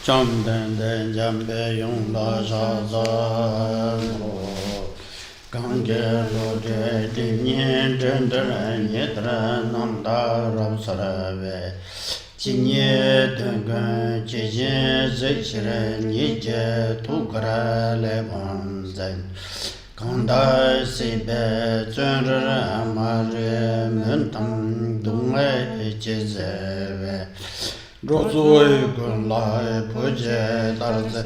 Cham den den jambe yung la sha za lo gang ge lo de di nyen den den ye tra nam da ram sa ra ve ji nye den gan ji je zhe chi re ni je tu gra le ban zen gang da si be zhen re ma re men tam dung e je ze ve Rozoi gun lai puje darze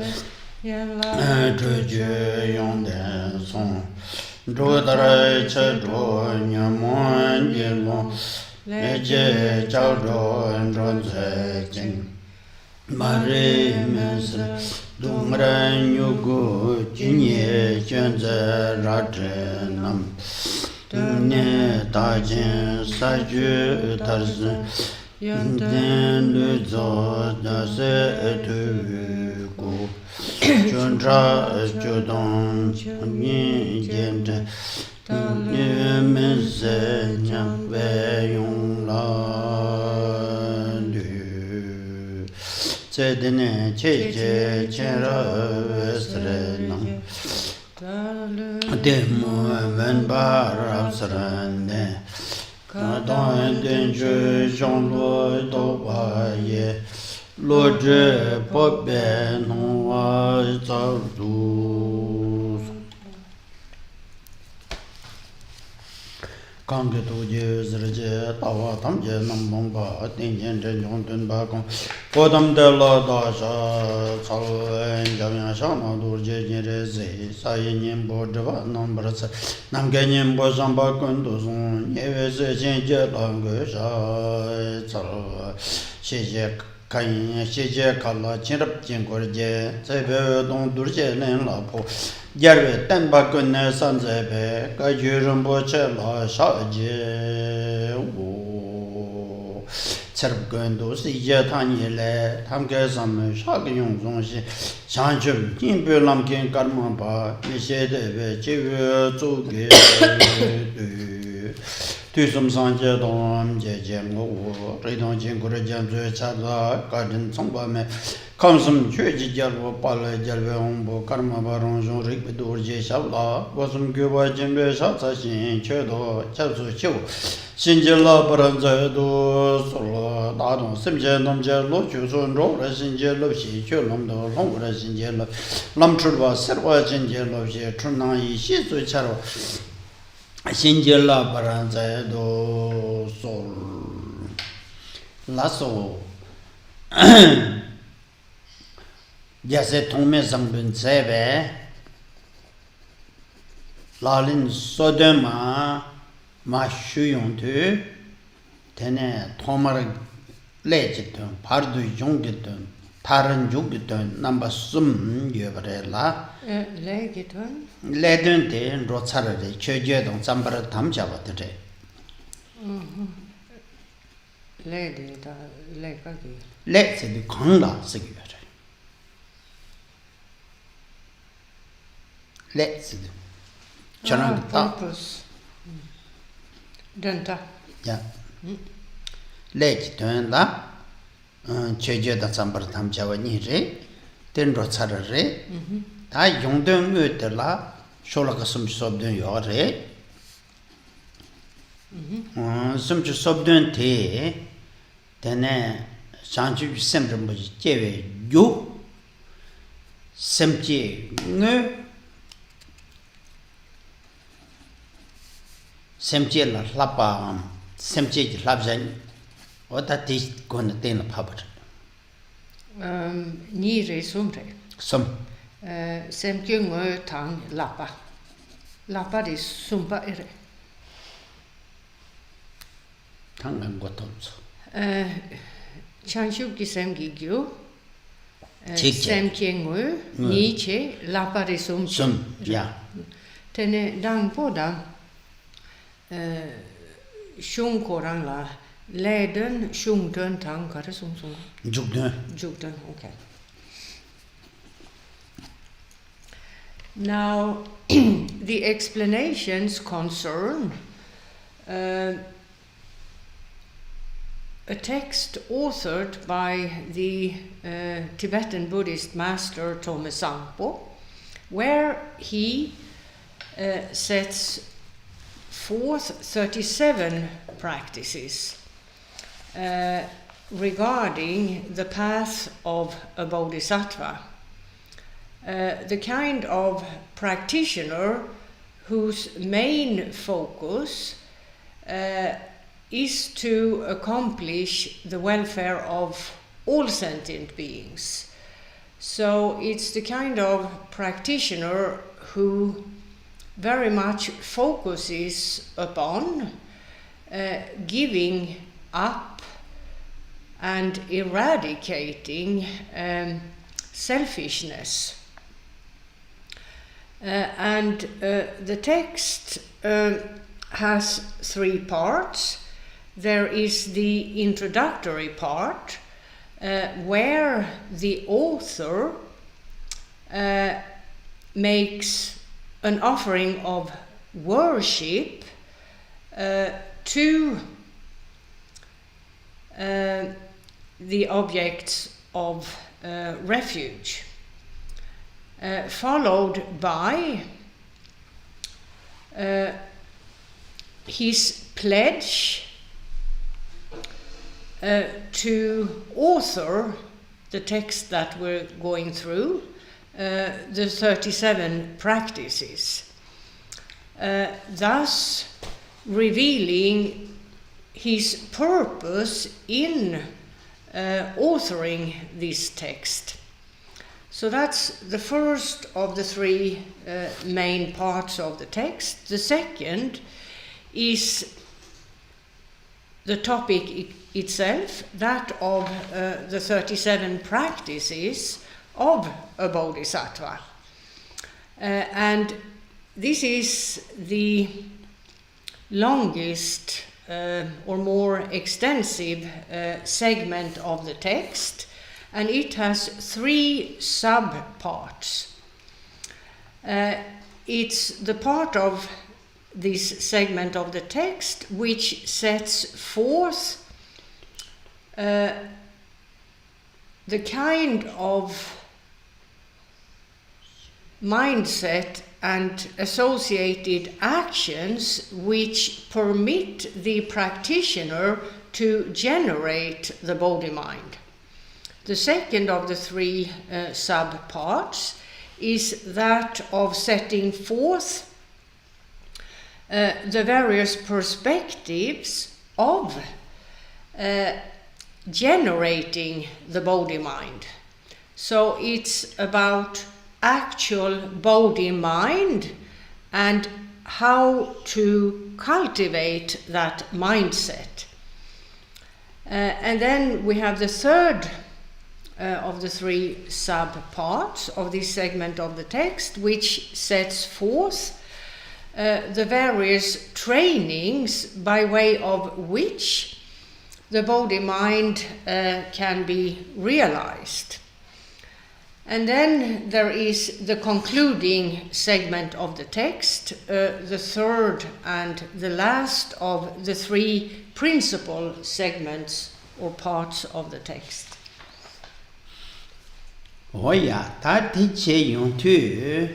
Zhe yong den song Zhu darai che zhu nyamon yi long Le je jiao zhu zhu ze jing Ma ri men se dung ren yu gu jin ye juan ze ra zhe nam Dung ne da jin sa ju tar zi Den lu zo da se tu gu Chun tra chu dong yin jen de Yu men se nyam ve yung la lu Tse dine che che chen ra ve sre nam De mu ven ba ra sren de Dans den jeu Jean Lo do ba ye Lo je po be no wa za du Kang ge tu je zhe je ta wa tam je nam bong ba tin jen zhen yong dun ba gong Po dam de la da sha cha en jia yang sha na du je jin re zi sa yin yin bo zhe ba nam ba se nam ge yin bo shang ba gun du song ye we zhe jin je lang ge sha cha xie jie kan yin xie jie ka la qin rab jin guo jie zai be dong du jie len la po Yer we ten ba gun ne san zai be ga ju ren bo che la sha jie wo Tsarab gun du si ye tan ye le tam ge sam sha ge yong zong xi Shang chub jin bu lam kin kar ma ba ye xie de be ji we zu ge du Tu sum sang jie dong jie jie ngo wo Ri dong jin gu re jian zui cha za ga jin cong ba me Kam sum chue ji jia lo pa le jia we hong bo kar ma ba rong zhong rik bi dur jie sha la Wo sum gyu ba jin be sha ca xin che do cha su qiu Xin jie la pa ran zai du su lo da dong sim jie nam jie lo ju sun ro re xin jie lo xi chue lam do long re xin jie lo Lam chul ba sir wa xin jie lo xi chun nang yi xi zui cha ro Xin jie la pa ran zai du su la su Ya se Togme Zangpo zai be La lin so de ma shu yong tu Tene tomar le je tun par du yong ge tun Taran yong ge tun namba sum ye bre la Le ge tun Le dun te ro tsar re che je dong zambar tam ja ba de Le de da le ka ge Le se de kong la se ge re Le se de Chödrak ta purpose Danta Ya Le ji tun la che je da zambar tam ja wa ni re ten ro tsar re 다 용된 것들라 쇼라가 숨 섭된 요래 숨 섭된 데 되네 상주 샘좀 뭐지 제외 요 샘지 네 샘지라 라빠 샘지 랍전 어다 디 건 때는 파버 ni re sum re 섬 sem kyu ngo tang lapa lapa de sumpa ere 당한 것도 없어 changshu ki sem gi gyu 직제. sem kye ngo ni che lapa de sum 야 tene dang po da shung ko rang la le den shung den tang ka re sum sum 죽네 juk den okay. Now, the explanations concern a text authored by the Tibetan Buddhist master Togme Zangpo, where he sets forth 37 practices regarding the path of a bodhisattva, the kind of practitioner whose main focus is to accomplish the welfare of all sentient beings. So it's the kind of practitioner who very much focuses upon giving up and eradicating selfishness. And the text has three parts. There is the introductory part, where the author makes an offering of worship to the objects of refuge, followed by his pledge to author the text that we're going through, the 37 practices, thus revealing his purpose in authoring this text. So that's the first of the three main parts of the text. The second is the topic itself, that of the 37 practices of a bodhisattva. And this is the longest or more extensive segment of the text, and it has three sub-parts. It's the part of this segment of the text which sets forth the kind of mindset and associated actions which permit the practitioner to generate the body mind. The second of the three sub-parts is that of setting forth the various perspectives of generating the body mind. So it's about actual body mind and how to cultivate that mindset. And then we have the third of the three sub-parts of this segment of the text, which sets forth the various trainings by way of which the body mind can be realized. And then there is the concluding segment of the text, the third and the last of the three principal segments or parts of the text. Ta ti che yung tu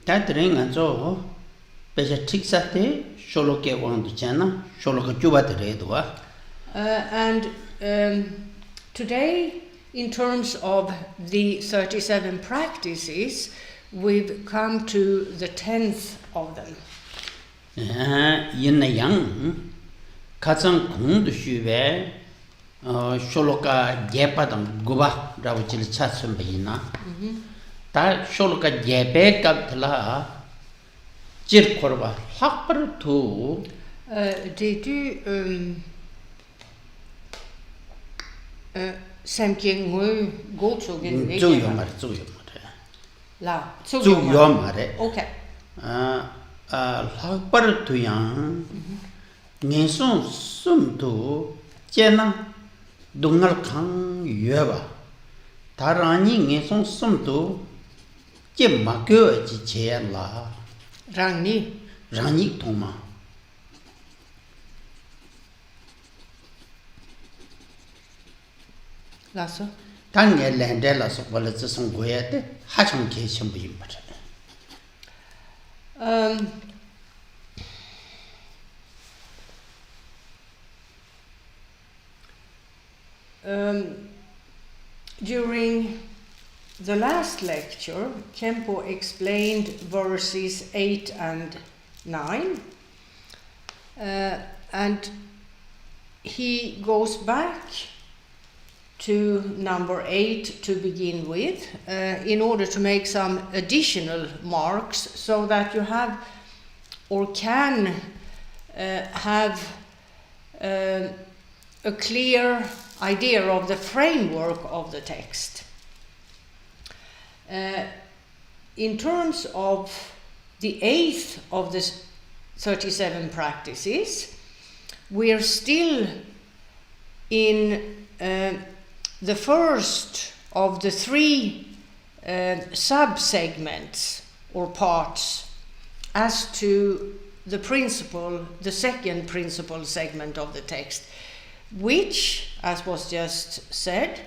ta tring anzo peja tiksate sholo ke wang du chana sholo ka juba de do. And today, in terms of the 37 practices, we've come to the 10th of them. Yin na yang kazang kung du shube sholoka jepa dang guba rabu chil chatsum bayina. Ta sholoka jepe kaptla jir korba hakpar tu. Did you Samking ngui go to gen La okay. Hakpar tu yang ngesong sum tu jena dungal kang yueba tarani ngesong sum tu je makyo ji che la rangni thoma Lasso? 당에 랜델라서 벌써 송고야데 하청 계신 분이 맞아. During the last lecture, Khenpo explained verses 8 and 9, and he goes back to number 8 to begin with, in order to make some additional marks so that you have or can have a clear idea of the framework of the text. In terms of the 8th of the 37 practices, we are still in the first of the 3 sub-segments or parts as to the principle, the second principle segment of the text, which, as was just said,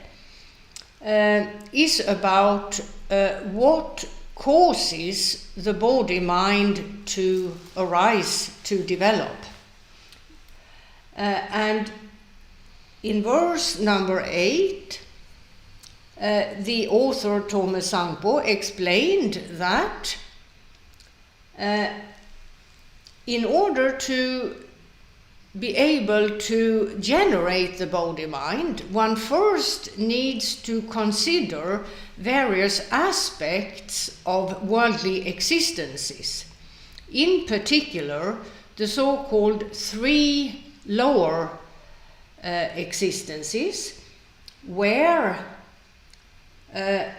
is about what causes the body-mind to arise, to develop. And in verse number 8, the author Togme Zangpo explained that in order to be able to generate the body-mind, one first needs to consider various aspects of worldly existences. In particular, the so-called 3 lower existences, where a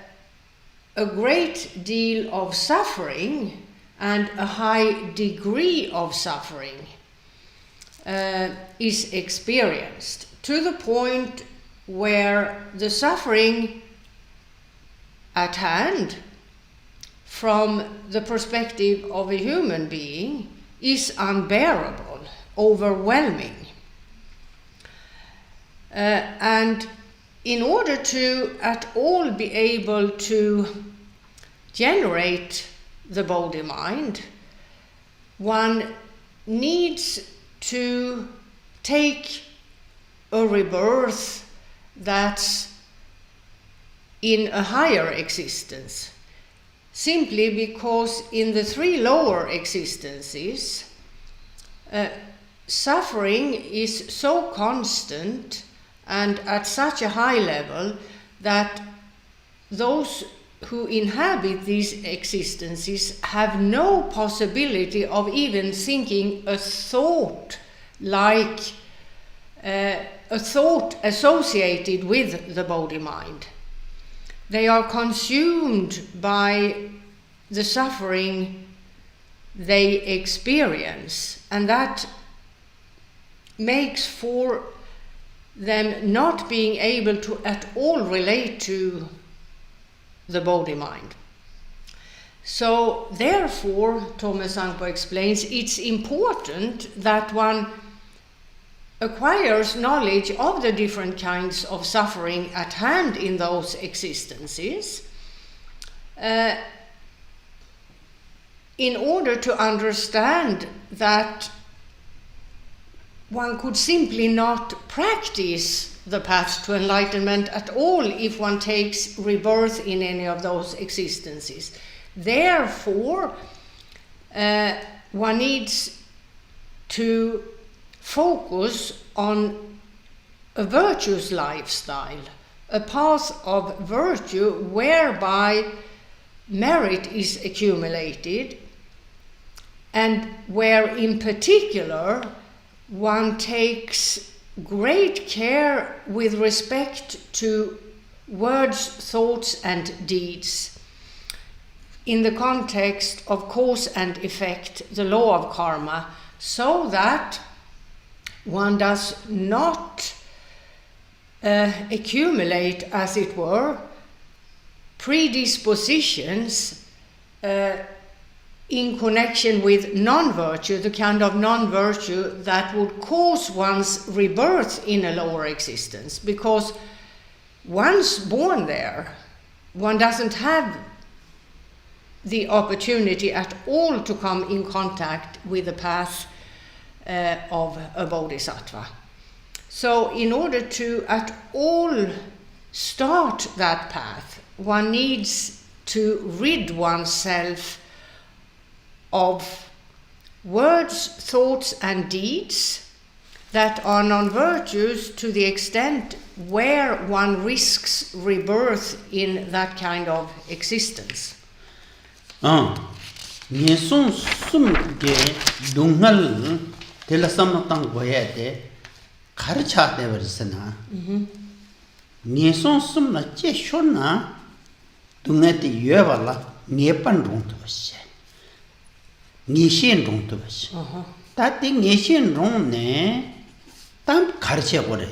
great deal of suffering and a high degree of suffering is experienced, to the point where the suffering at hand, from the perspective of a human being, is unbearable, overwhelming. And in order to at all be able to generate the body-mind, one needs to take a rebirth that's in a higher existence, simply because in the 3 lower existences, suffering is so constant and at such a high level that those who inhabit these existences have no possibility of even thinking a thought like a thought associated with the body-mind. They are consumed by the suffering they experience, and that makes for them not being able to at all relate to the body-mind. So therefore, Togme Zangpo explains, it's important that one acquires knowledge of the different kinds of suffering at hand in those existences, in order to understand that one could simply not practice the path to enlightenment at all if one takes rebirth in any of those existences. Therefore, one needs to focus on a virtuous lifestyle, a path of virtue whereby merit is accumulated, and where in particular one takes great care with respect to words, thoughts, and deeds. In the context of cause and effect, the law of karma, so that one does not accumulate, as it were, predispositions in connection with non-virtue, the kind of non-virtue that would cause one's rebirth in a lower existence. Because once born there, one doesn't have the opportunity at all to come in contact with the path of a bodhisattva. So in order to at all start that path, one needs to rid oneself of words, thoughts and deeds that are non-virtuous to the extent where one risks rebirth in that kind of existence. Nisung sumge dungal telasamatang goyade karcha deversana. Nisung sumna cheshona dungati yevala niepan rung to was. Nishin rung to was. That thing nishin rung ne tam karcha gore.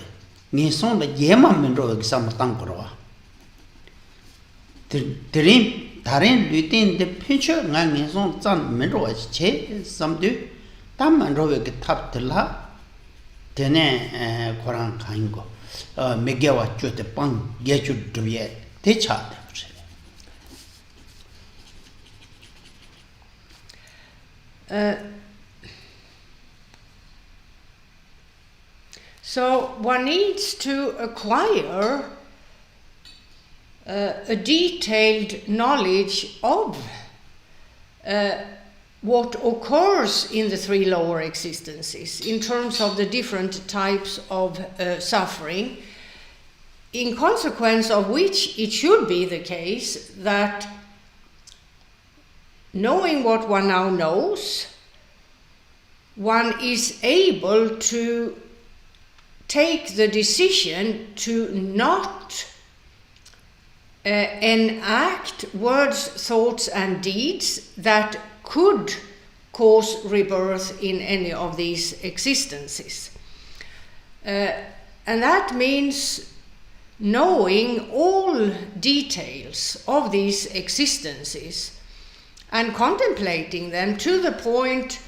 Nisung the yema mendro examatang goroa. Terim 다른 루틴데 피처 나면서 짠 맨로지 제 섬도 담만로게 탑들라 되네 고랑 간거 메게와 쪼때 빵 예주 드비에 대차데 So one needs to acquire a detailed knowledge of what occurs in the three lower existences in terms of the different types of suffering, in consequence of which it should be the case that knowing what one now knows, one is able to take the decision to not enact words, thoughts and deeds that could cause rebirth in any of these existences. And that means knowing all details of these existences and contemplating them to the point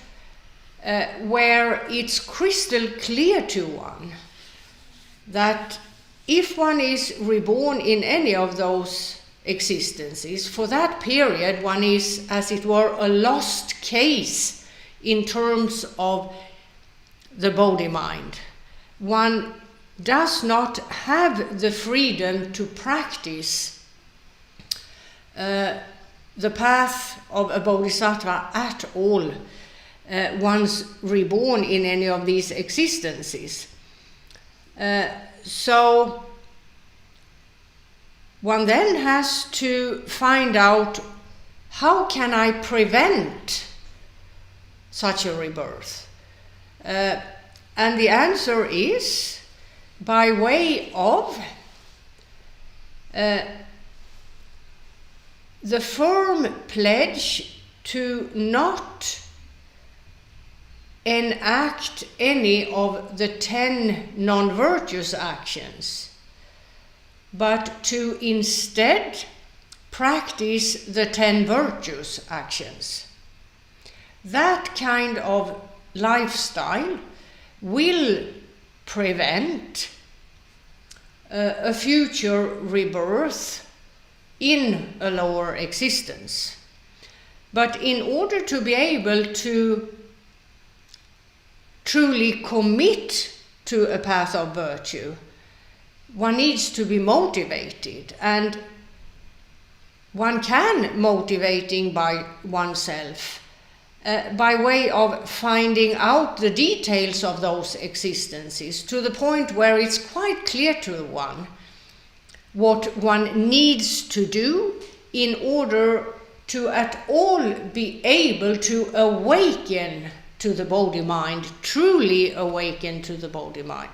where it's crystal clear to one that if one is reborn in any of those existences, for that period one is, as it were, a lost case in terms of the body mind. One does not have the freedom to practice the path of a bodhisattva at all once reborn in any of these existences. So one then has to find out, how can I prevent such a rebirth? And the answer is by way of the firm pledge to not enact any of the 10 non-virtuous actions, but to instead practice the 10 virtuous actions. That kind of lifestyle will prevent a future rebirth in a lower existence. But in order to be able to truly commit to a path of virtue, one needs to be motivated, and one can motivating by oneself by way of finding out the details of those existences to the point where it's quite clear to one what one needs to do in order to at all be able to awaken to the body mind, truly awaken to the body mind.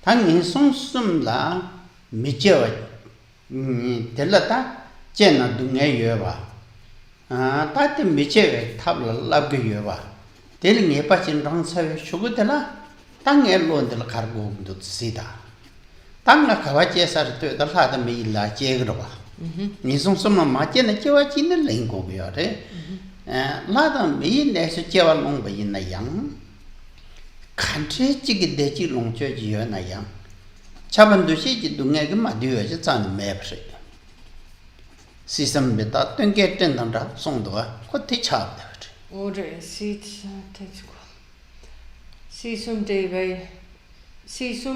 Tangi sumla mijewa telata jena dunga yewa. Tati mijewa tabla labga yewa. Teli ngepa chin rang sawe shugutela tangi elondela kargo mdut sida. Tangla kawache sar to dalha da me illa jegrwa. Ni summa ma jena jewa chin lengo yare. Lada me ne su jewa long ba yin na yang. Country jig de ji long che ji na yang. 차반도시 기둥에 마디어지 짠 맵시 시스템 베타 땡게 땡단다 송도가 코티 차다 Ordet sitt teksko. Sisum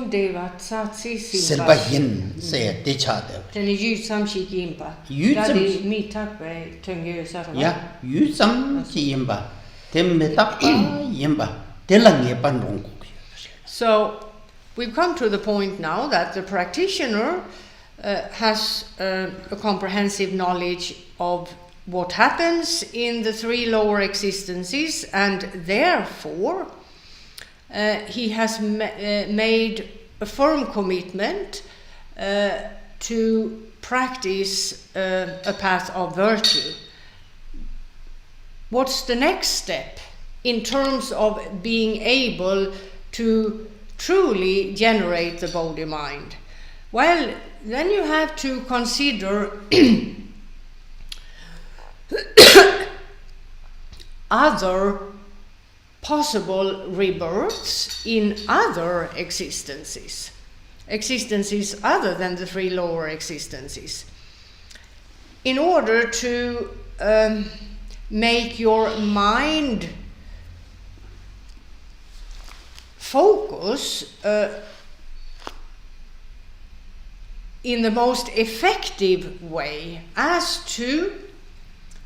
deva tsatsi simba. serbahin se te chada Den är ljudsam kikimpa. Ljudsam- Där är mittappa tungö sarva. ya yusam chi yimba temme tappa yimba telange pandong. So we've come to the point now that the practitioner has a comprehensive knowledge of what happens in the three lower existences, and therefore he has made a firm commitment to practice a path of virtue. What's the next step in terms of being able to truly generate the Bodhi mind? Well, then you have to consider other possible rebirths in other existences other than the three lower existences, in order to make your mind focus in the most effective way as to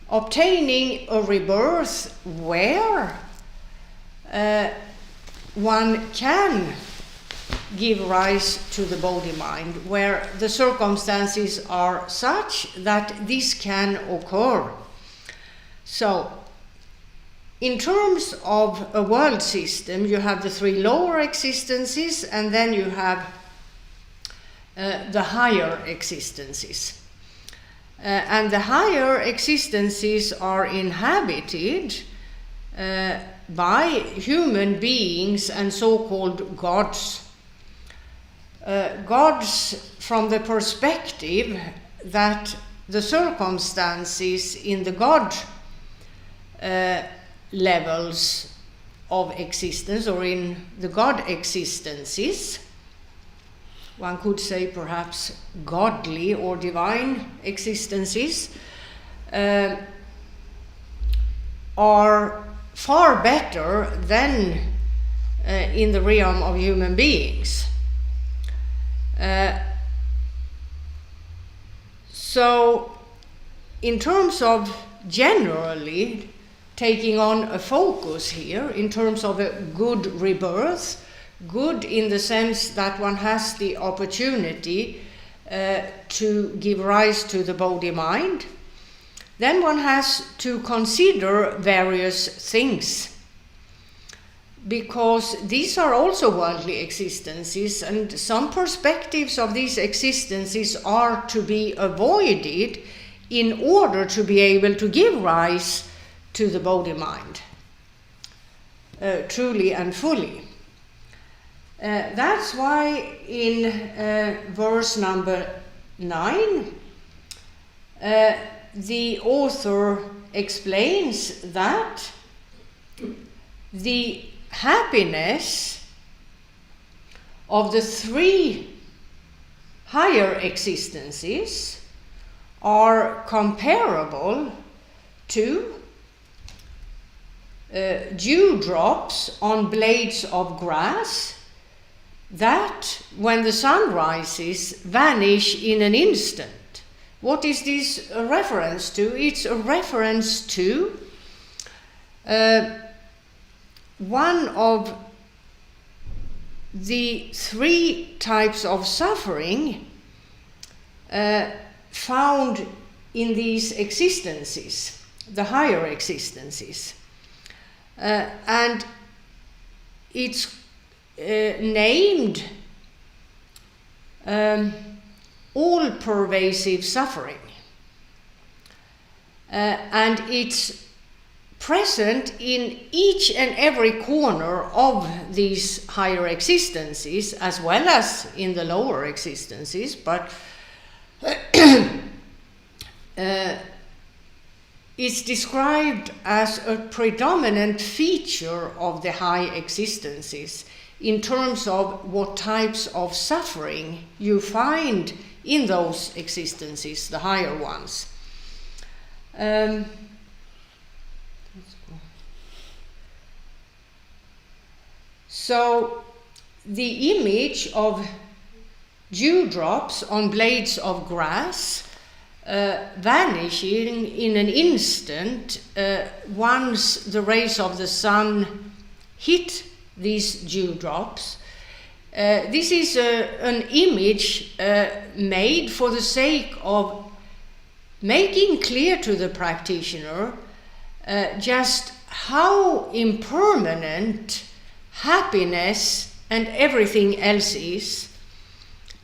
obtaining a rebirth where one can give rise to the Bodhi mind, where the circumstances are such that this can occur. So, in terms of a world system, you have the three lower existences, and then you have the higher existences. And the higher existences are inhabited by human beings and so-called gods. Gods from the perspective that the circumstances in the god levels of existence, or in the god existences, one could say perhaps godly or divine existences, are far better than in the realm of human beings. So, in terms of generally taking on a focus here, in terms of a good rebirth, good in the sense that one has the opportunity to give rise to the Bodhi mind, then one has to consider various things, because these are also worldly existences, and some perspectives of these existences are to be avoided in order to be able to give rise to the Bodhi mind truly and fully. That's why in verse number 9 the author explains that the happiness of the three higher existences are comparable to dewdrops on blades of grass that, when the sun rises, vanish in an instant. What is this a reference to? It's a reference to one of the three types of suffering found in these existences, the higher existences. And it's named all-pervasive suffering. And it's present in each and every corner of these higher existences, as well as in the lower existences, but it's described as a predominant feature of the high existences, in terms of what types of suffering you find in those existences, the higher ones. So the image of dewdrops on blades of grass vanishing in an instant once the rays of the sun hit these dewdrops. This is an image made for the sake of making clear to the practitioner just how impermanent happiness and everything else is.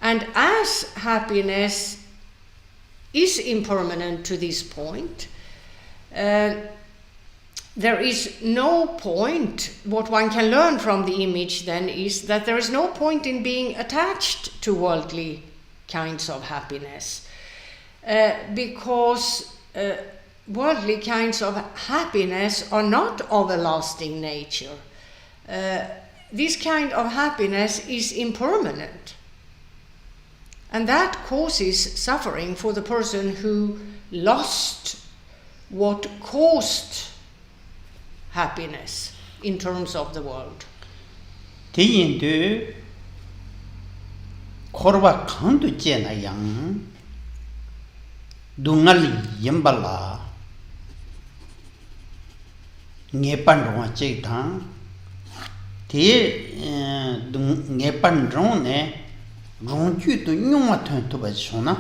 And as happiness is impermanent to this point, there is no point. What one can learn from the image then is that there is no point in being attached to worldly kinds of happiness, because worldly kinds of happiness are not of a lasting nature. This kind of happiness is impermanent, and that causes suffering for the person who lost what caused happiness in terms of the world. Tiyindu korwa kandu jena yang dungal yimbala ngepan rongwa chek thang ti ngepan rong ne rongju tu nyungwa thun tu ba shona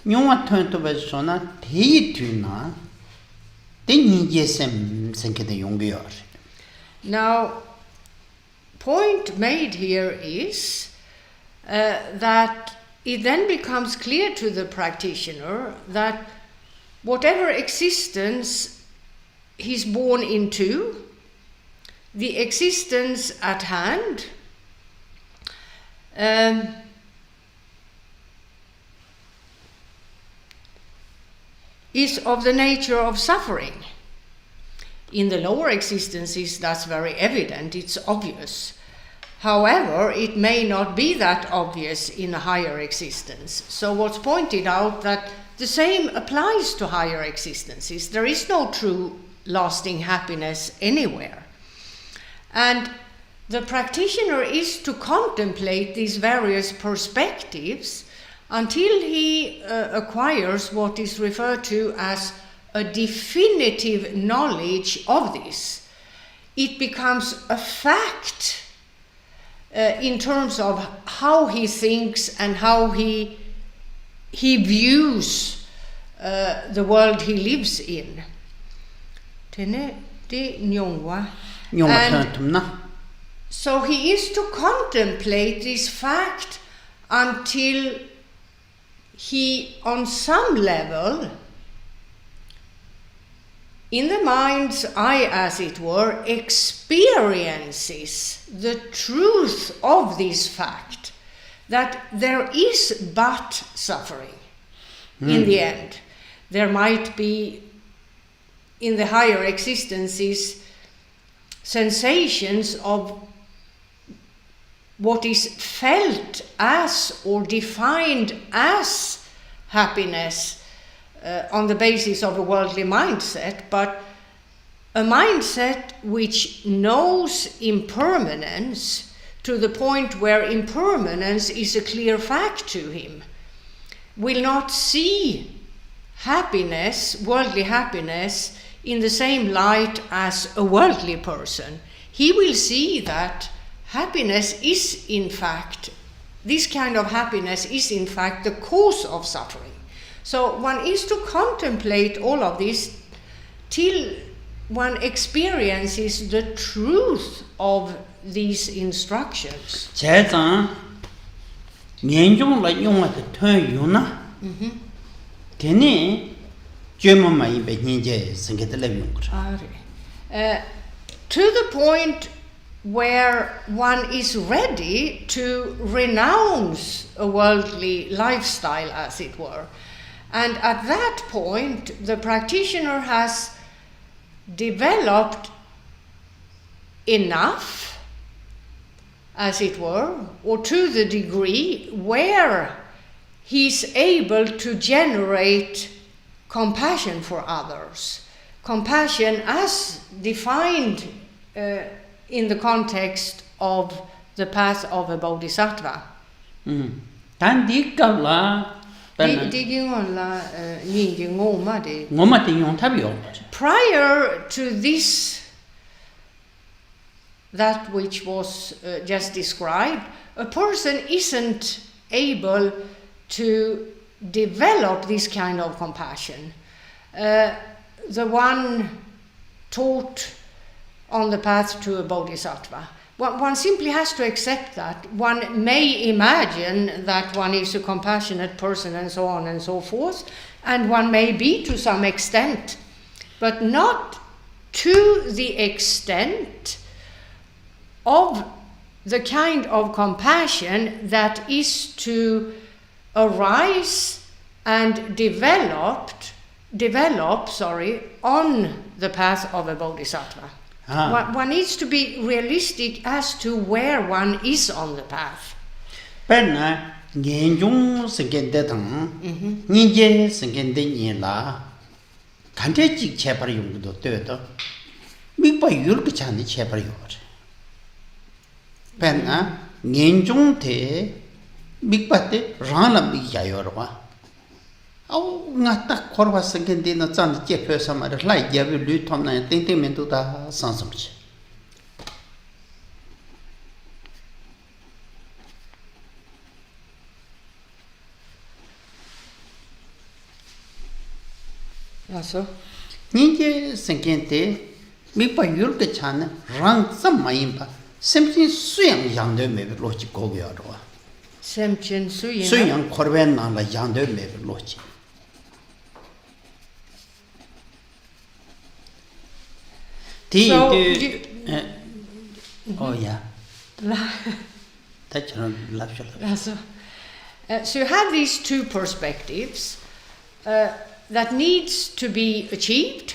nyungwa thun tu ba shona ti tu na Now, point made here is that it then becomes clear to the practitioner that whatever existence he's born into, the existence at hand, is of the nature of suffering. In the lower existences, that's very evident, it's obvious. However, it may not be that obvious in a higher existence. So what's pointed out that the same applies to higher existences. There is no true lasting happiness anywhere. And the practitioner is to contemplate these various perspectives until he acquires what is referred to as a definitive knowledge of this. It becomes a fact in terms of how he thinks and how he views the world he lives in. And so he is to contemplate this fact until he, on some level, in the mind's eye, as it were, experiences the truth of this fact, that there is but suffering in the end. There might be, in the higher existences, sensations of what is felt as or defined as happiness on the basis of a worldly mindset, but a mindset which knows impermanence to the point where impermanence is a clear fact to him, will not see happiness, worldly happiness, in the same light as a worldly person. He will see that happiness is in fact, this kind of happiness is in fact the cause of suffering. So one is to contemplate all of this till one experiences the truth of these instructions. To the point where one is ready to renounce a worldly lifestyle, as it were. And at that point, the practitioner has developed enough as it were, or to the degree where he's able to generate compassion for others. Compassion as defined in the context of the path of a bodhisattva. Prior to this, that which was just described, a person isn't able to develop this kind of compassion. The one taught on the path to a bodhisattva. One simply has to accept that. One may imagine that one is a compassionate person and so on and so forth, and one may be to some extent, but not to the extent of the kind of compassion that is to arise and develop on the path of a bodhisattva. One needs to be realistic as to where one is on the path. Penna ngenjung sengende tang ninje sengende nyela kante chik chepar yung do to mikpa yul ke chani chepar yor. Penna ngenjung te mikpa te rana mi yayor wa. Au ngata korwa sengende na chan che phe samar lai ya bi lu thom na ting ting men tu ta sansam che. Also, ninje sengende mikpa yul ke chan rang sam mayin pa semchin suyang yang de me lo chi go ge yor wa. Sentient Suyang korben na la yang de me lo chi. So, oh yeah. That's so you have these two perspectives that needs to be achieved,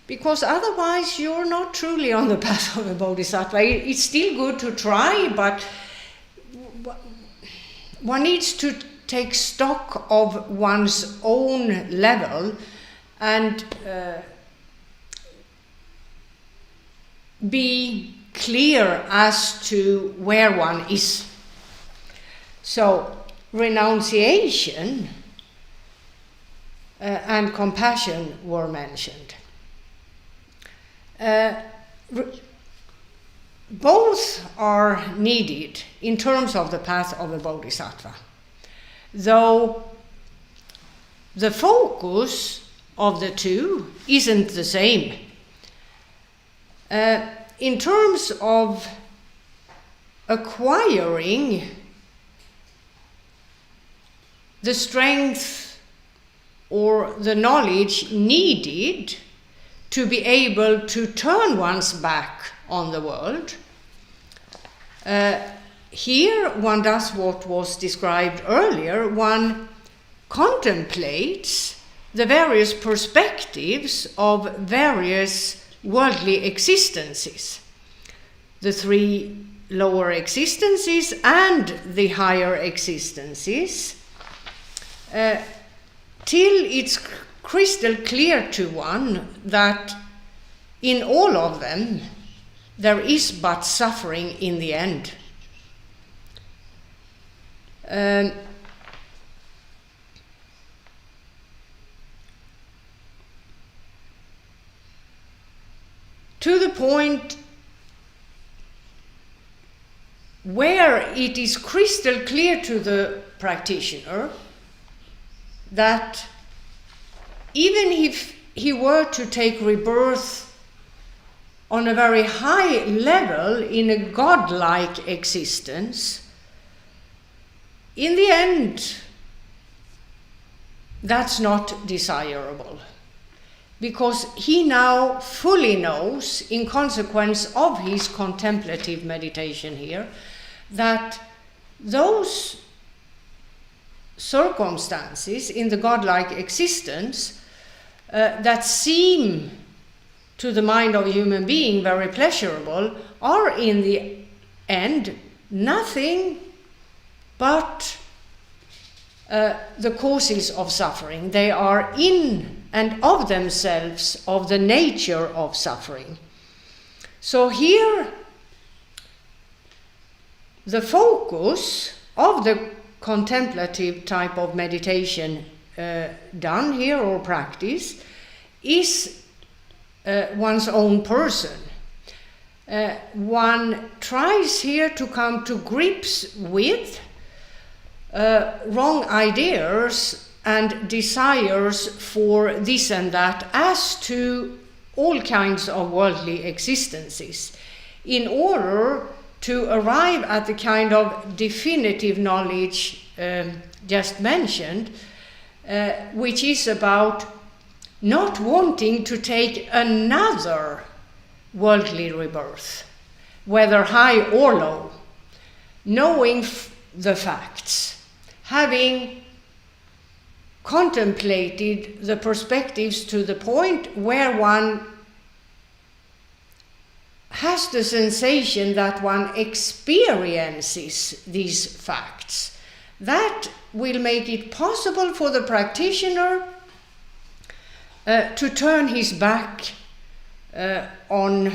because otherwise you're not truly on the path of a bodhisattva. It's still good to try, but one needs to take stock of one's own level and be clear as to where one is. So, renunciation and compassion were mentioned. Both are needed in terms of the path of a bodhisattva, though the focus of the two isn't the same. In terms of acquiring the strength or the knowledge needed to be able to turn one's back on the world, here one does what was described earlier. One contemplates the various perspectives of various worldly existences, the three lower existences and the higher existences, till it's crystal clear to one that in all of them there is but suffering in the end. To the point where it is crystal clear to the practitioner that even if he were to take rebirth on a very high level in a godlike existence, in the end, that's not desirable. Because he now fully knows, in consequence of his contemplative meditation here, that those circumstances in the godlike existence that seem to the mind of a human being very pleasurable are in the end nothing but the causes of suffering. They are in and of themselves of the nature of suffering. So here, the focus of the contemplative type of meditation done here or practice is one's own person. One tries here to come to grips with wrong ideas and desires for this and that as to all kinds of worldly existences, in order to arrive at the kind of definitive knowledge just mentioned, which is about not wanting to take another worldly rebirth, whether high or low, knowing the facts, having contemplated the perspectives to the point where one has the sensation that one experiences these facts. That will make it possible for the practitioner to turn his back on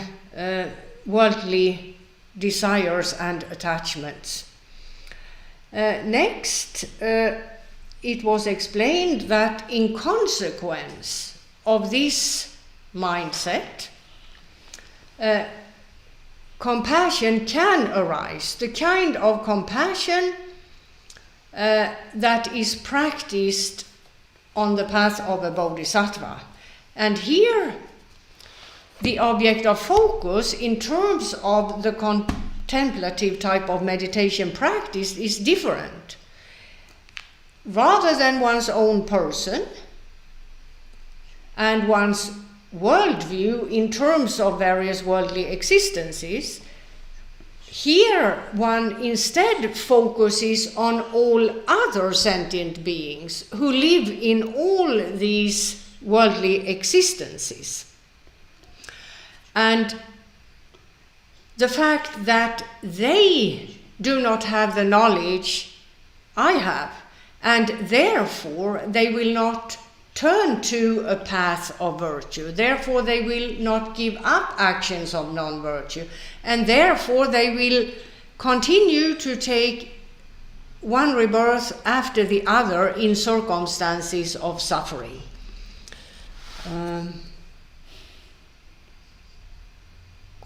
worldly desires and attachments. Next, it was explained that in consequence of this mindset, compassion can arise, the kind of compassion that is practiced on the path of a bodhisattva. And here, the object of focus in terms of the contemplative type of meditation practice is different. Rather than one's own person and one's worldview in terms of various worldly existences, here one instead focuses on all other sentient beings who live in all these worldly existences. And the fact that they do not have the knowledge I have, and therefore they will not turn to a path of virtue, therefore they will not give up actions of non-virtue, and therefore they will continue to take one rebirth after the other in circumstances of suffering.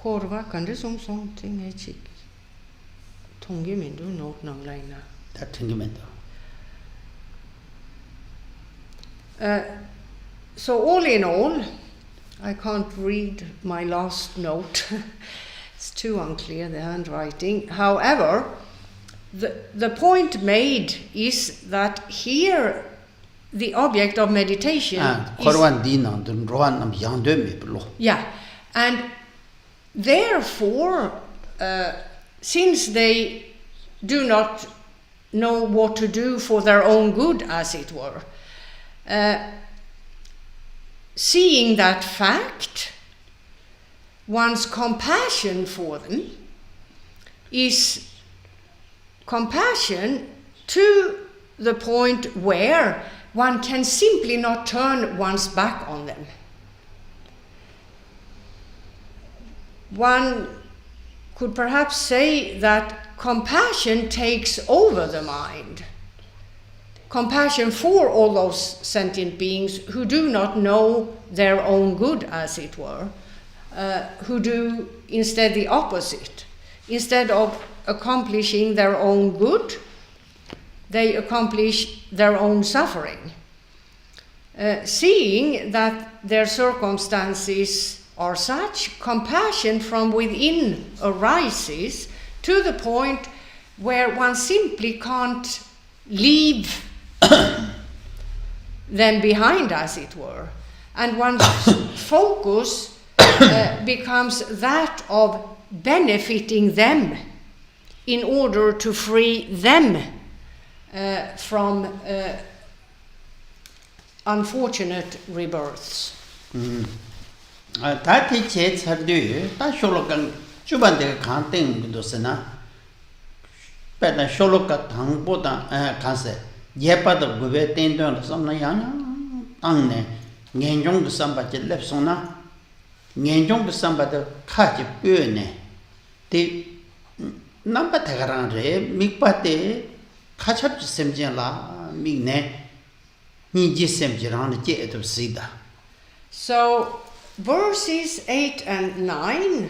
Korva kan det som sånting är chick. Tongge min du nåt nang lina. Det tänker man då. So all in all, I can't read my last note. It's too unclear, the handwriting. However, the point made is that here the object of meditation yeah, and therefore, since they do not know what to do for their own good, as it were, seeing that fact, one's compassion for them is compassion to the point where one can simply not turn one's back on them. One could perhaps say that compassion takes over the mind. Compassion for all those sentient beings who do not know their own good, as it were, who do instead the opposite. Instead of accomplishing their own good, they accomplish their own suffering. Seeing that their circumstances are such, compassion from within arises to the point where one simply can't leave them behind, as it were, and one's focus becomes that of benefiting them in order to free them from unfortunate rebirths. 다티 제 차드 다 쇼로간 주반데 간땡 그도스나 Pena Sholoka Tangboda Kanse, Yepa the Gube Tendon, Samna Yang, Tangne, Ngenjong Samba Lepsona, Ngenjong Samba the Kaji Pune, the number Tagarande, Mikpate, Kachap Semjala, Migne, Niji Semjiran, Jet of Sida. So, verses 8 and 9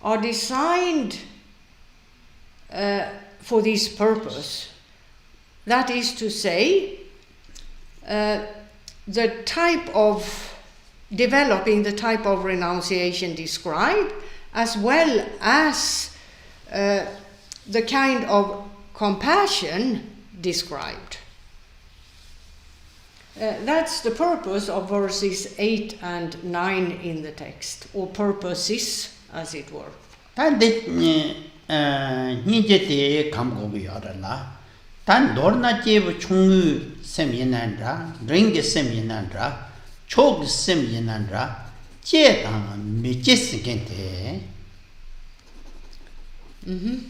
are designed for this purpose. That is to say, the type of developing the type of renunciation described, as well as the kind of compassion described. That's the purpose of verses 8 and 9 in the text, or purposes, as it were. Nijete Kamgobi Yarala, Tan Dorna Jev Chungu Seminandra, Ring Seminandra, Chog Seminandra, Jetan Mijisikente,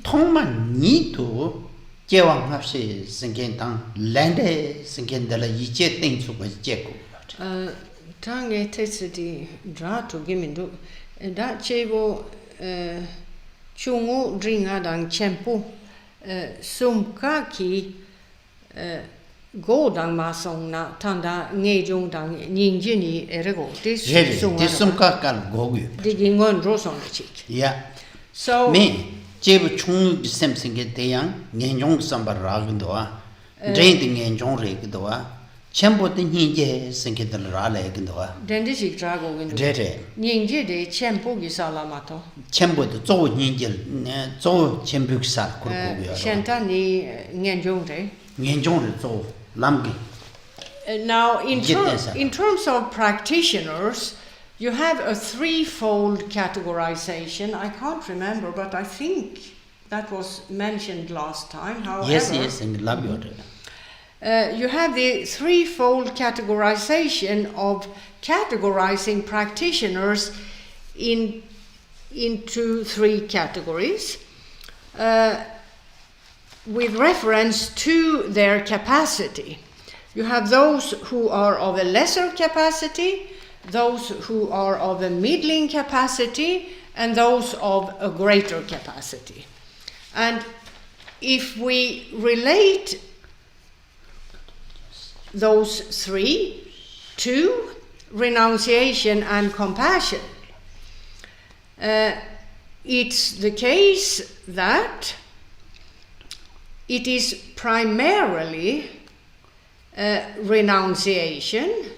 Tongman Nitu. Jewang Hapsi Singentan, Lande Singendala Yiche things was Jeko. Tange Tetsidi Dratu Gimindu, that Chevo Chungu Dringadang Chempo, Sumkaki Godang Masong Tanda Nejung Dang Ninjini Erego. This Sumkakal Gogu. Digging one rose on the cheek. Yeah. So, me. Jebu Chung Samsung get the young, Nyanjong Samba Ragandoa, Drain the Nyanjong Regadoa, Chambo the Ninja, Sink the Rale Gandoa. Then this is Drago in Dede Ninja de Chempo Gisalamato. Chambo the Zo Ninja, Zo Chembuksa, Shantani Nyanjong. Nyanjong Zo Lamgi. Now, in terms of practitioners, you have a threefold categorization. I can't remember, but I think that was mentioned last time. However, yes, in the you have the threefold categorization of categorizing practitioners into three categories with reference to their capacity. You have those who are of a lesser capacity, those who are of a middling capacity, and those of a greater capacity. And if we relate those three to renunciation and compassion, it's the case that it is primarily renunciation,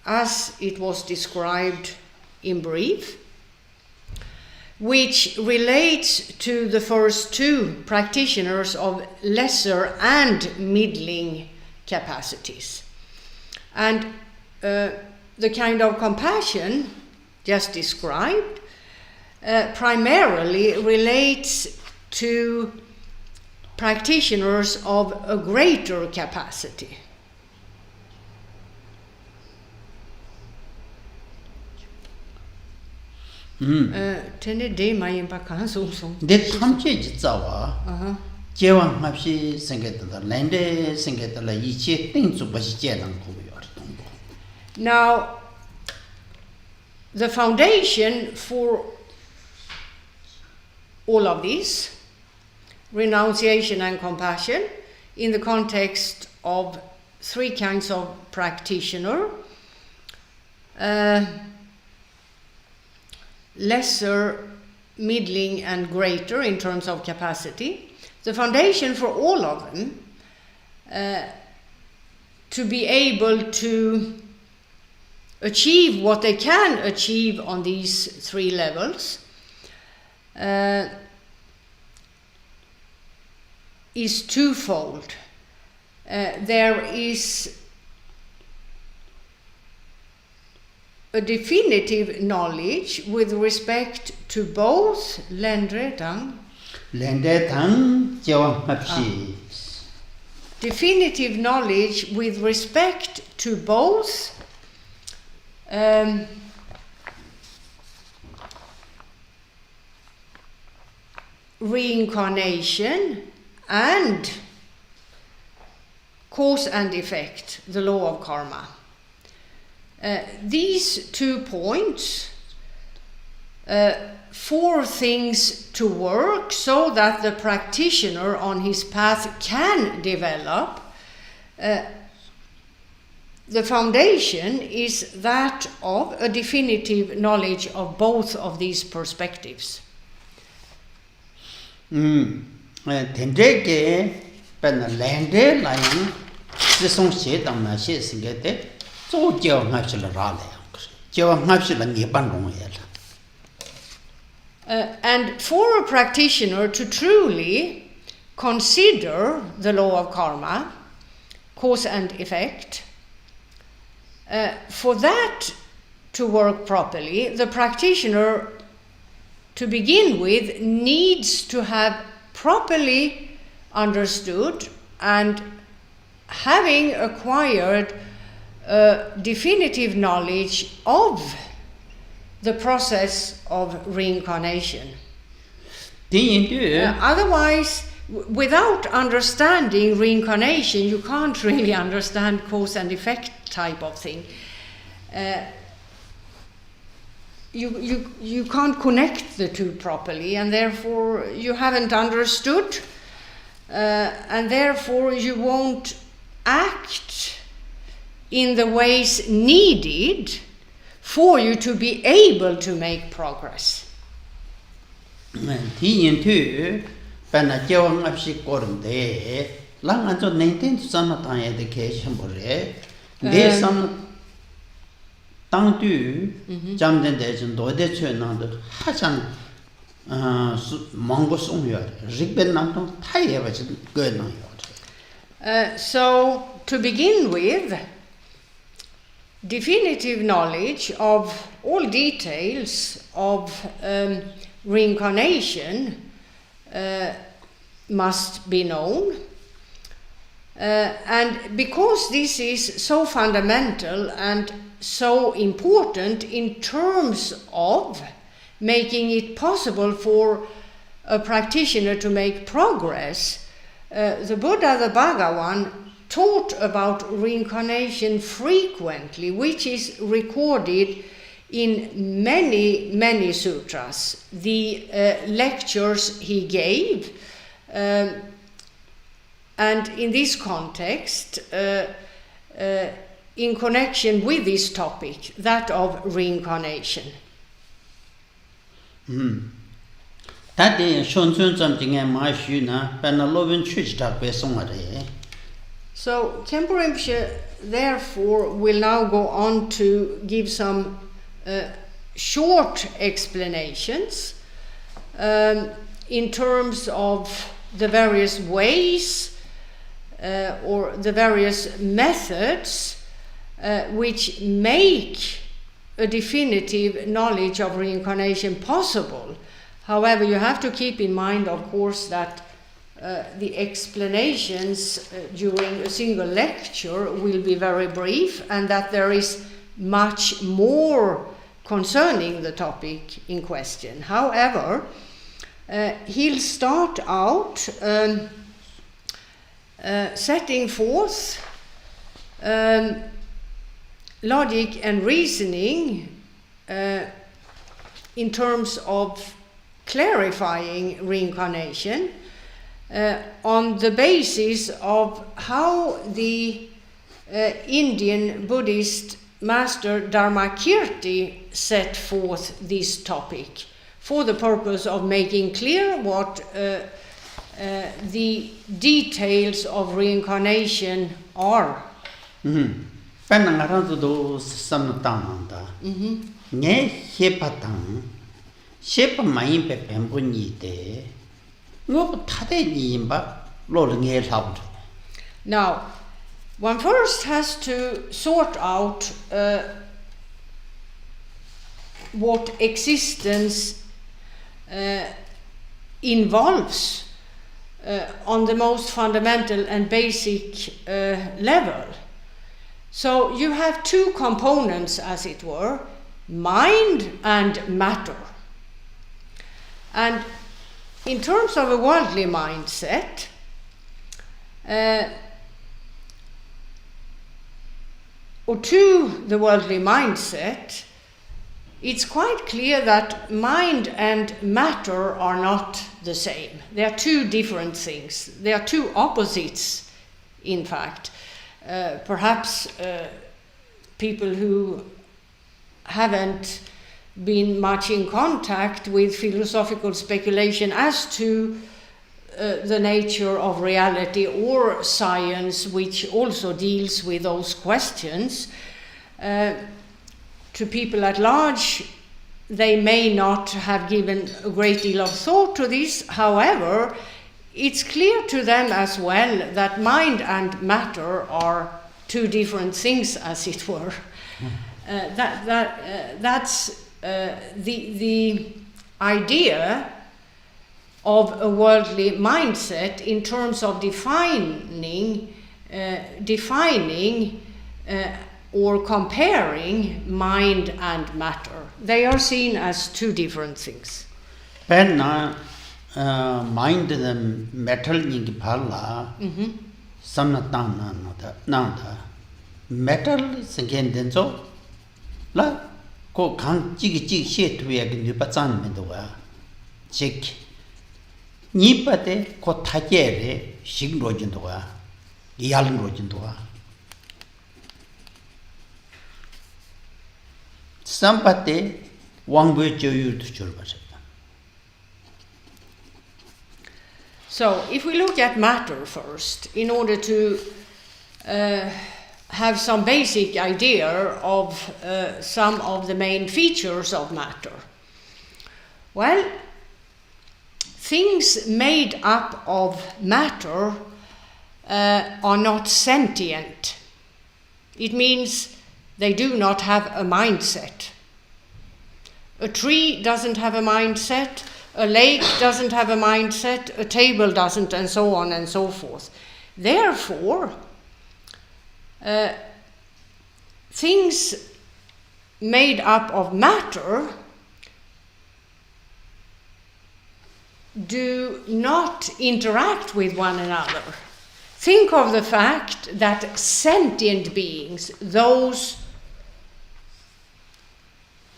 as it was described in brief, which relates to the first two practitioners of lesser and middling capacities. And the kind of compassion just described primarily relates to practitioners of a greater capacity. The Tamche Zawa, Jewang Hapsi Singeta, Lande Singeta, Yichi, things of Bashijan. Now, the foundation for all of this, renunciation and compassion, in the context of three kinds of practitioner, lesser, middling, and greater in terms of capacity. The foundation for all of them to be able to achieve what they can achieve on these three levels is twofold. There is a definitive knowledge with respect to both definitive knowledge with respect to both reincarnation and cause and effect, the law of karma. These 2 points, 4 things to work so that the practitioner on his path can develop. The foundation is that of a definitive knowledge of both of these perspectives. Tendreke pen lande layang song she dang na she singete zo jiao ngapsil ra le jiao ngapsil ni ban rong ye la. And for a practitioner to truly consider the law of karma, cause and effect, for that to work properly, the practitioner, to begin with, needs to have properly understood and having acquired a definitive knowledge of the process of reincarnation. Otherwise, without understanding reincarnation, you can't really understand cause and effect type of thing. You can't connect the 2 properly, and therefore you haven't understood, and therefore you won't act in the ways needed for you to be able to make progress. So, to begin with, definitive knowledge of all details of reincarnation must be known. And because this is so fundamental and so important in terms of making it possible for a practitioner to make progress, the Buddha, the Bhagavan, taught about reincarnation frequently, which is recorded in many, many sutras. The lectures he gave, and in this context, in connection with this topic, that of reincarnation. So Khenpo Rinpoche therefore will now go on to give some short explanations in terms of the various ways or the various methods which make a definitive knowledge of reincarnation possible. However, you have to keep in mind, of course, that the explanations during a single lecture will be very brief, and that there is much more concerning the topic in question. However, he'll start out setting forth logic and reasoning in terms of clarifying reincarnation on the basis of how the Indian Buddhist master Dharmakirti set forth this topic for the purpose of making clear what the details of reincarnation are. Now, one first has to sort out what existence involves on the most fundamental and basic level. So you have 2 components, as it were, mind and matter. And in terms of a worldly mindset, or to the worldly mindset, it's quite clear that mind and matter are not the same. They are two different things. They are two opposites, in fact. Perhaps people who haven't been much in contact with philosophical speculation as to the nature of reality or science, which also deals with those questions, to people at large, they may not have given a great deal of thought to this. However, it's clear to them as well that mind and matter are two different things, as it were. That's the idea of a worldly mindset in terms of defining or comparing mind and matter. They are seen as two different things. Penna mind the metal ning pala samnatana nada metal singen denzo la ko kan jig she to ya gnu patsan mendoa chek ni pate ko thajere sig rojindoa yal rojindoa sampate wangwe joyu to churba. So, if we look at matter first, in order to have some basic idea of some of the main features of matter. Well, things made up of matter are not sentient. It means they do not have a mindset. A tree doesn't have a mindset. A lake doesn't have a mindset, a table doesn't, and so on and so forth. Therefore, things made up of matter do not interact with one another. Think of the fact that sentient beings, those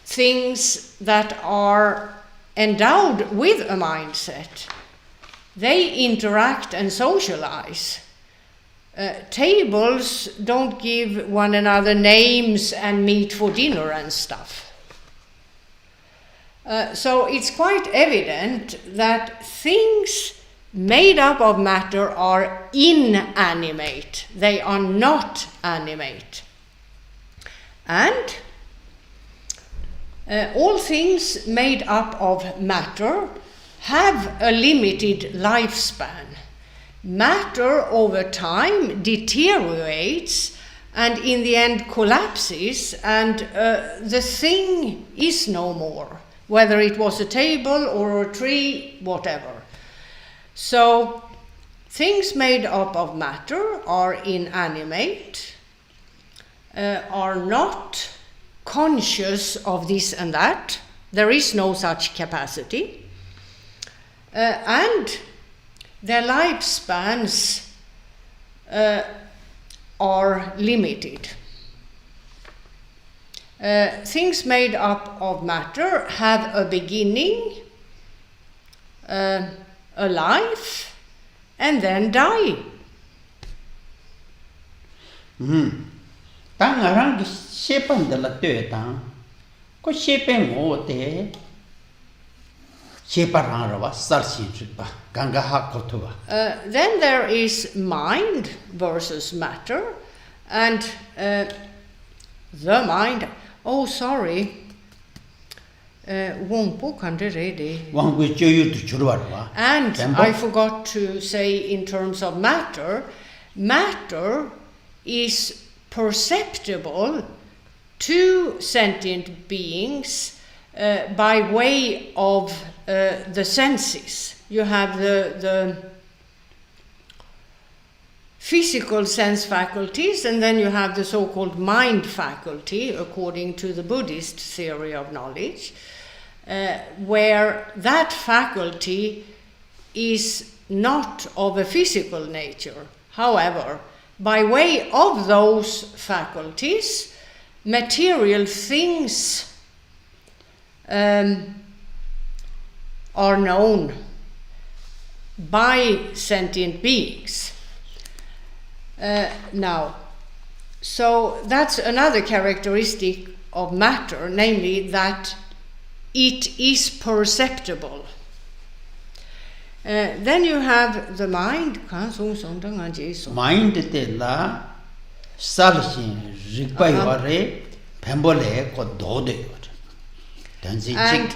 things that are endowed with a mindset, they interact and socialize. Tables don't give one another names and meet for dinner and stuff. So it's quite evident that things made up of matter are inanimate. They are not animate. And all things made up of matter have a limited lifespan. Matter over time deteriorates and in the end collapses, and the thing is no more, whether it was a table or a tree, whatever. So things made up of matter are inanimate, are not conscious of this and that. There is no such capacity. And their lifespans are limited. Things made up of matter have a beginning, a life, and then die. Tangarang shepan de la tang ko shepen ote sheparang sarsin ganga hakotuba. Then there is mind versus matter, and the mind. Oh, sorry. Wongpo kande rede. Wangwe joyu to churwa. And I forgot to say, in terms of matter, matter is perceptible to sentient beings by way of the senses. You have the physical sense faculties, and then you have the so-called mind faculty, according to the Buddhist theory of knowledge, where that faculty is not of a physical nature. However, by way of those faculties, material things are known by sentient beings. Now, so that's another characteristic of matter, namely that it is perceptible. Then you have the mind. Mind te la salshin rikpayore pembole ko dode. And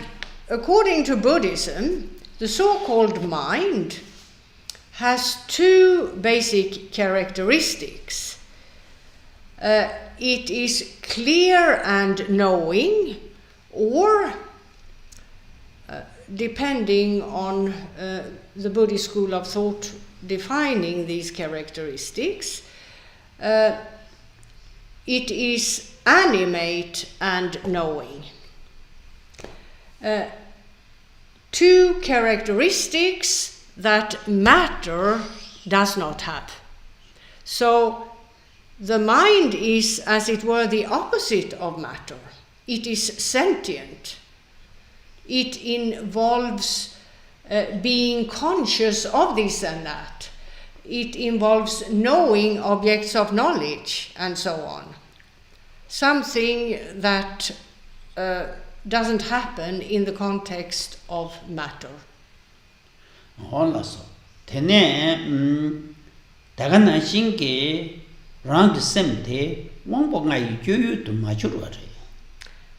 according to Buddhism, the so-called mind has two basic characteristics. It is clear and knowing, or depending on the Buddhist school of thought defining these characteristics, it is animate and knowing. Two characteristics that matter does not have. So the mind is, as it were, the opposite of matter. It is sentient. It involves being conscious of this and that. It involves knowing objects of knowledge and so on. Something that doesn't happen in the context of matter. Also, tene dagana shinge rang semte wangbo ngai juyu to machurware.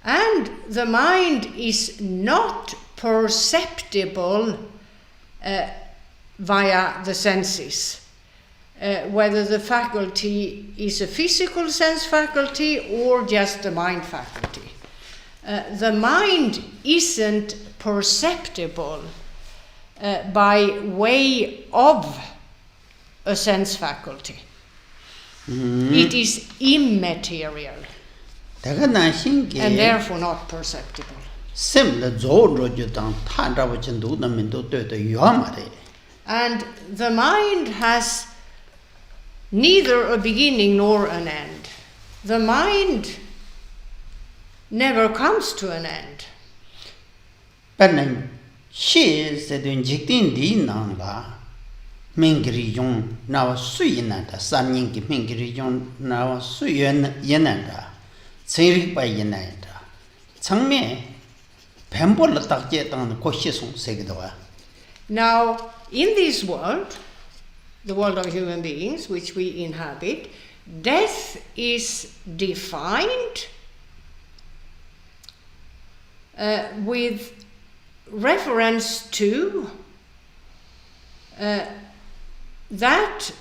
And the mind is not perceptible via the senses. Whether the faculty is a physical sense faculty or just a mind faculty. The mind isn't perceptible by way of a sense faculty. It is immaterial and therefore not perceptible. And the mind has neither a beginning nor an end. The mind never comes to an end. Tongme Now, in this world, the world of human beings which we inhabit, death is defined with reference to that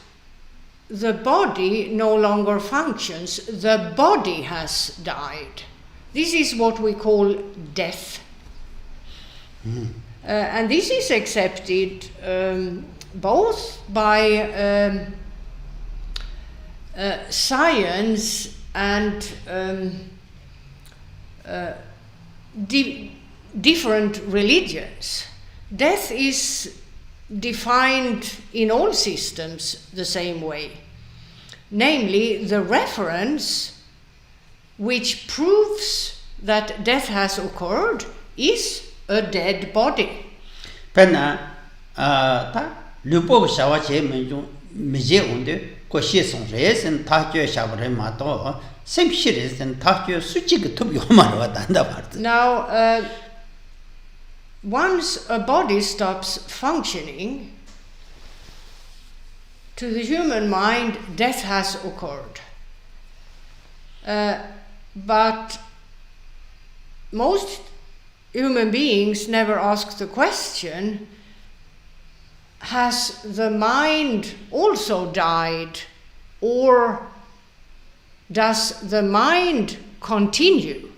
the body no longer functions, the body has died. This is what we call death. And this is accepted both by science and different religions. Death is defined in all systems the same way. Namely, the reference which proves that death has occurred is a dead body. Penna ta lupo shawa che meje onde ko she song res and ta jue shabre ma to sem shires and ta jue suchi ge to yo ma wa dan da part. Now once a body stops functioning, to the human mind death has occurred. But most human beings never ask the question, has the mind also died, or does the mind continue?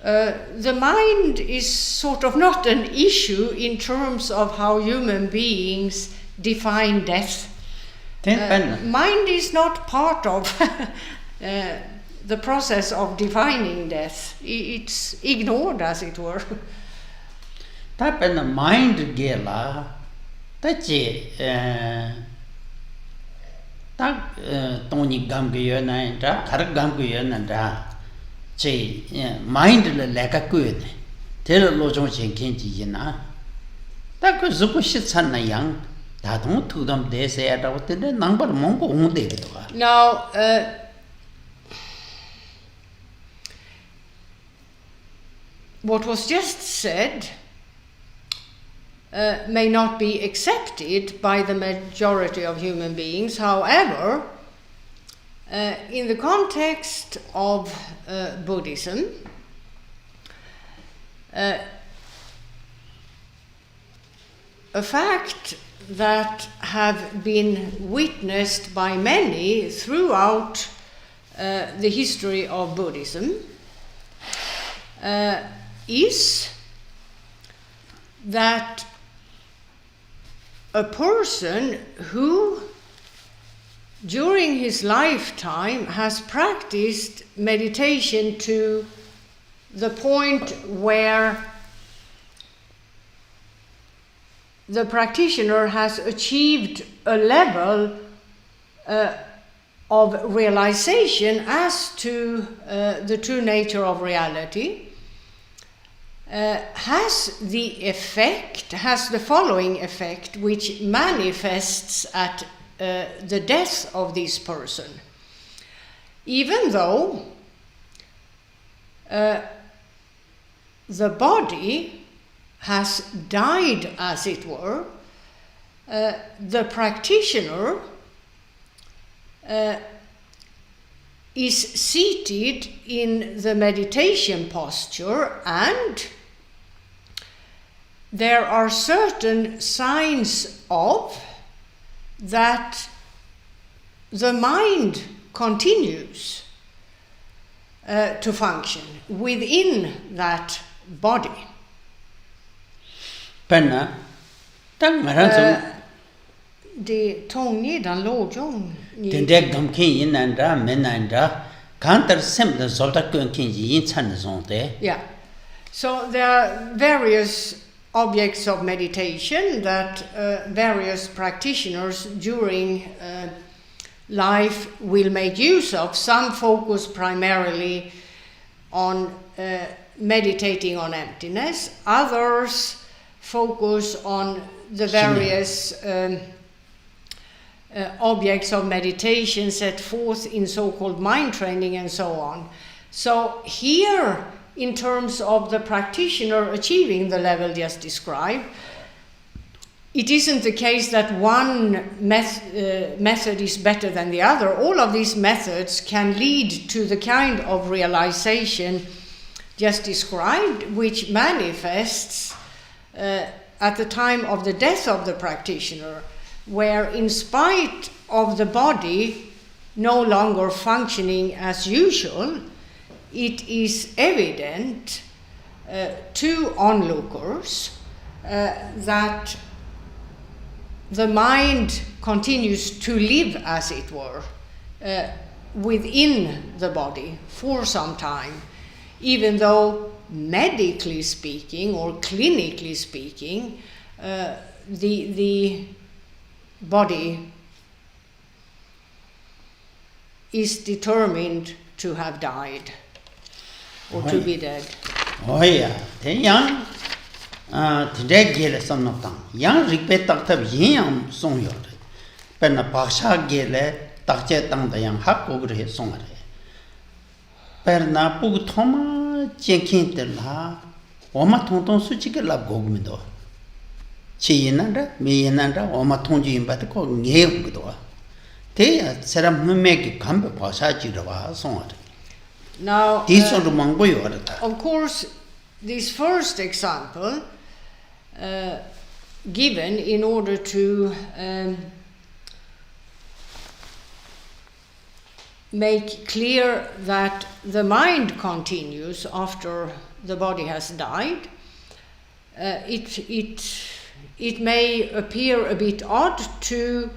The mind is sort of not an issue in terms of how human beings define death. Mind is not part of the process of defining death. It's ignored, as it were. Ta pen mind gela ta che 딱 돈이 감기였나 다 가르 감기였나 제 마인드를 내가 꾸였네 대로 좀 생긴지나 딱그 죽고 싶잖아 양 다동 투담 대세야라고 때는 남발 뭔가 오는데도 Now, what was just said may not be accepted by the majority of human beings. However, in the context of Buddhism, a fact that have been witnessed by many throughout the history of Buddhism is that a person who during his lifetime has practiced meditation to the point where the practitioner has achieved a level of realization as to the true nature of reality, has the following effect, which manifests at the death of this person. Even though the body has died, as it were, the practitioner is seated in the meditation posture, and there are certain signs of that the mind continues to function within that body. Penna, tang maranzo. Det tongnidan lågjong. Den där gamkin inanda menanda kantar semda solta kunkin yin chan zonte. Yeah. So there are various objects of meditation that various practitioners during life will make use of. Some focus primarily on meditating on emptiness. Others focus on the various objects of meditation set forth in so-called mind training and so on. So here, in terms of the practitioner achieving the level just described, it isn't the case that one method is better than the other. All of these methods can lead to the kind of realization just described, which manifests at the time of the death of the practitioner, where in spite of the body no longer functioning as usual, it is evident to onlookers that the mind continues to live, as it were, within the body for some time, even though medically speaking or clinically speaking, the body is determined to have died or to be dead. Oh yeah, then young today gele some of them. Young repeat tab yin song yod. Penna paksha gele takje tang the young hak over his song. Perna pug thoma jenkin de la oma tonton suchike la gogmido. Chi yinanda, me yinanda, oma tonji in bat ko ngegdo. Te seram make kambe pasha jirawa song. Now, of course, this first example given in order to make clear that the mind continues after the body has died, it may appear a bit odd to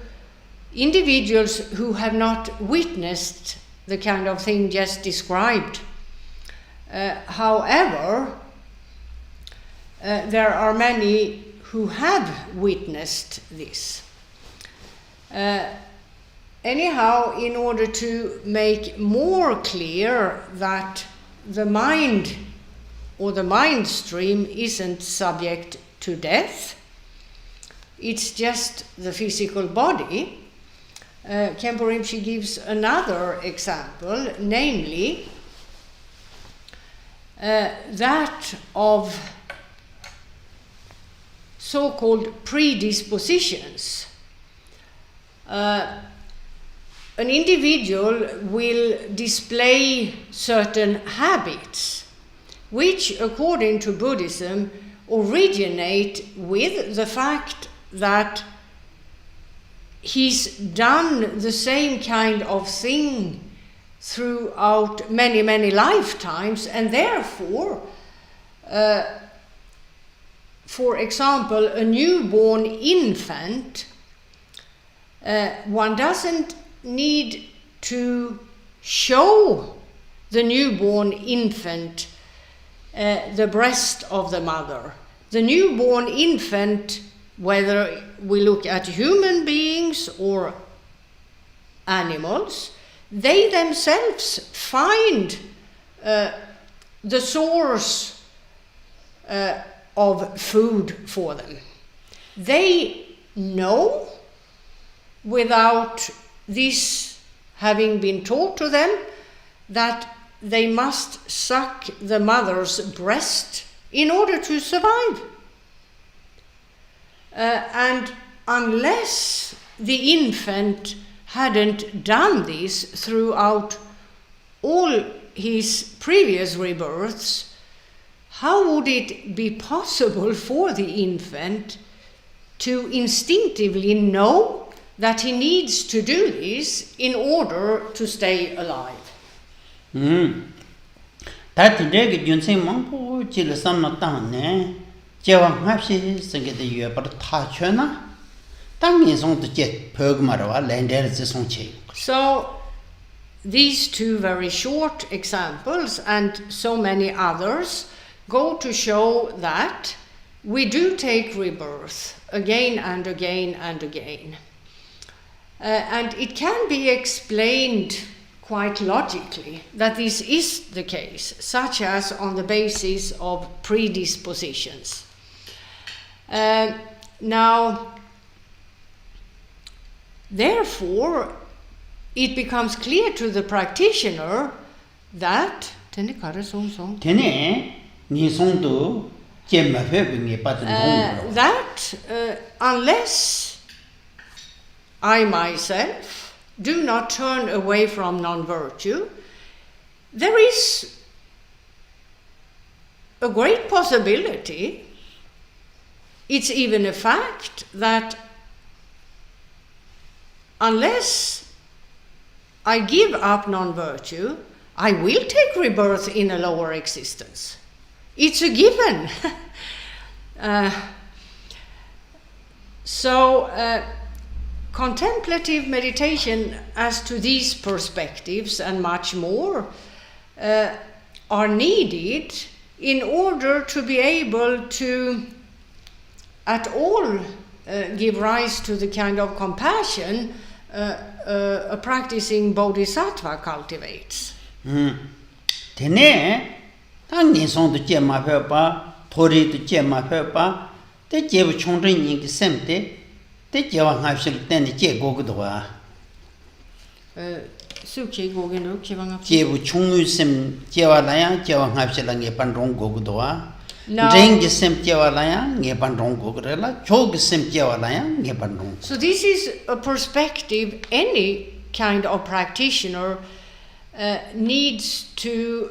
individuals who have not witnessed the kind of thing just described. However, there are many who have witnessed this. anyhow, in order to make more clear that the mind or the mind stream isn't subject to death, it's just the physical body, Khenpo Rinpoche gives another example, namely that of so-called predispositions. An individual will display certain habits which, according to Buddhism, originate with the fact that he's done the same kind of thing throughout many, many lifetimes, and therefore, for example, a newborn infant, one doesn't need to show the newborn infant the breast of the mother. The newborn infant, whether we look at human beings or animals, they themselves find the source of food for them. They know, without this having been taught to them, that they must suck the mother's breast in order to survive. And unless the infant hadn't done this throughout all his previous rebirths, how would it be possible for the infant to instinctively know that he needs to do this in order to stay alive? That today, you say, Mampo, Chilasan Matane, Jawa Hashi, Singed you about Tachana, Tang is on the jet, Pugmara, Lander is on chain. So, these two very short examples and so many others go to show that we do take rebirth again and again and again. And it can be explained quite logically that this is the case, such as on the basis of predispositions. Now, therefore, it becomes clear to the practitioner that unless I myself do not turn away from non-virtue, there is a great possibility, it's even a fact, that unless I give up non-virtue, I will take rebirth in a lower existence. It's a given. Contemplative meditation as to these perspectives and much more are needed in order to be able to at all give rise to the kind of compassion a practicing Bodhisattva cultivates. Tene, Tang is on the Gemma Peppa, Tori to Gemma Peppa, the Jew children in the Semte, the Jawa Hashel, then the Jegogodoa. Jew Chung Sim Jawalaya, Jawa Hashel and Yapandron Gogodoa. Drink is Sim Jawalaya, Yapandron Gogorella, Chog Sim Jawalaya, Yapandron. So, this is a perspective any kind of practitioner needs to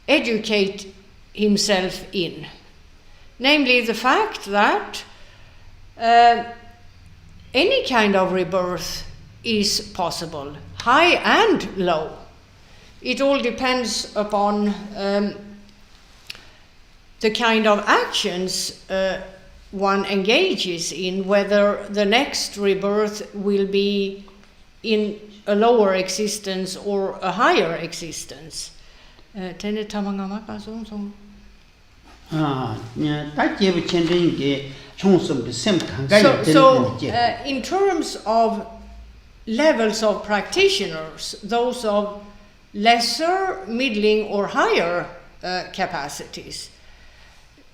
educate himself in. Namely, the fact that any kind of rebirth is possible, high and low. It all depends upon the kind of actions one engages in, whether the next rebirth will be in a lower existence or a higher existence. So, in terms of levels of practitioners, those of lesser, middling, or higher capacities.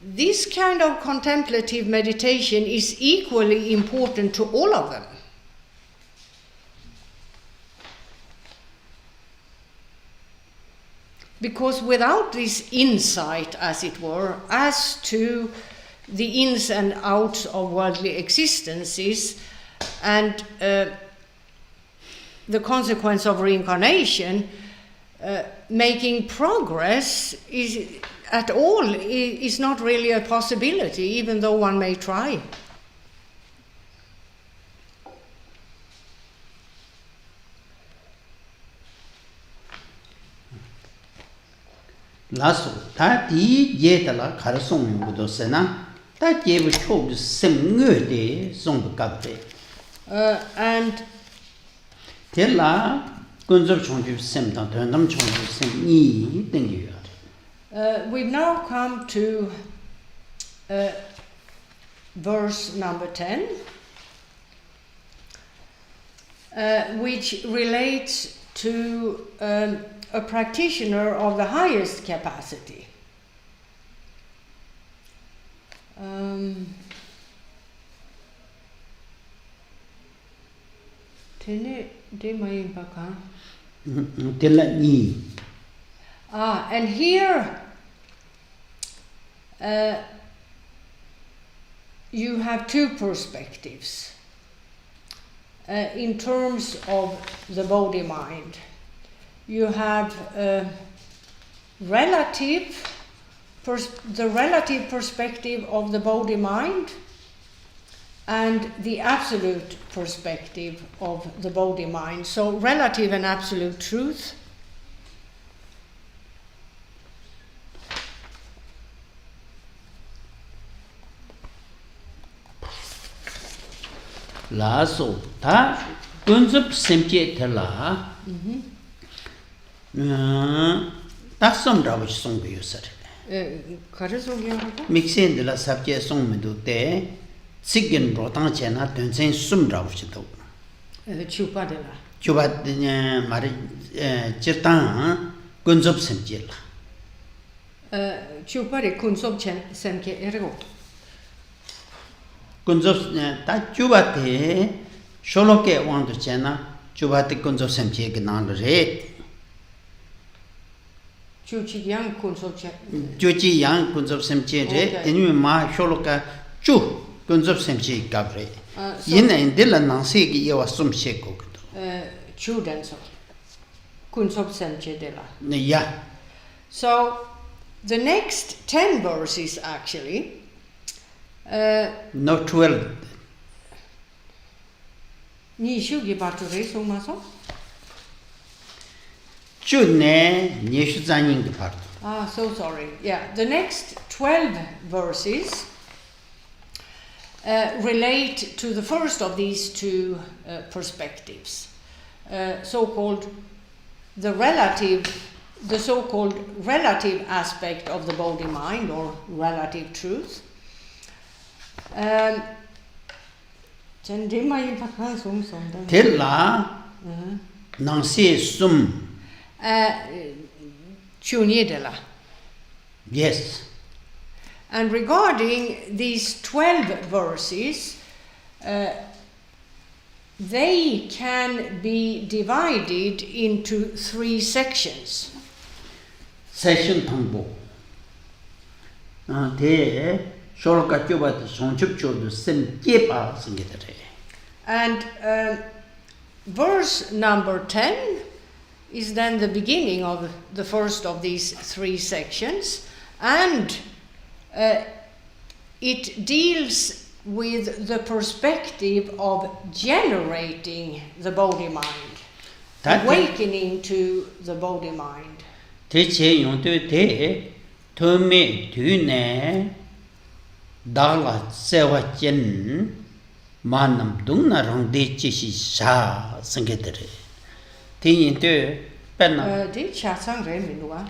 This kind of contemplative meditation is equally important to all of them. Because without this insight, as it were, as to the ins and outs of worldly existences and the consequence of reincarnation, making progress is not really a possibility, even though one may try. Lasso, ta di yetala karsong budo sena, ta jebu chob sem ngöde song kapte. And Tella kunzob chongju sem ta tendam chongju sem ni dengi. We've now come to verse number 10, which relates to a practitioner of the highest capacity. And here you have two perspectives in terms of the body-mind. You have the relative perspective of the body-mind and the absolute perspective of the body-mind. So relative and absolute truth. Lasso, ta kunzob semche tela. Tassom ravish song be user. Mixing de la subject song me do te, Siggin Rotan Chena, Dunsen Sum ravish do. Chupa de la. Chuba de Mari Chetan, Gunzob Semjil. Chupa de Kunsob Semke Ergo. Gunzob ta Chuba te, Sholoke want to Chena, Chuba de Gunzob Semje Gnan Red. Chuchi Yang Kunsob Chuchi Yang Kunzob Semje Red, then you ma Sholoka Chu. Kunzob semche gabre. Yin and Dilla Nancy Yawa Sum Sheko. Chuden so. Kunsob semche de la. Yeah. So the next 10 verses actually. No 12. Ni shugi batu re so maso? Chudne Nishu Zaning part. So sorry. Yeah, the next 12 verses relate to the first of these two perspectives, so-called the so-called relative aspect of the body-mind or relative truth. Tella Nancy Sum. Yes. And regarding these 12 verses, they can be divided into 3 sections. Section Tangbo. Te Sholoka Chuba Sonchup Chodu Sem Jepa Singitare. And verse number 10 is then the beginning of the first of these 3 sections, and it deals with the perspective of generating the body-mind, awakening to the body-mind. Teche Yontu Te Togme Zangpo Dala Sewa Jen Manam Dungna Rangde Chishi Sha Singitare. Tinto Penna. Di Chatsang Reminua.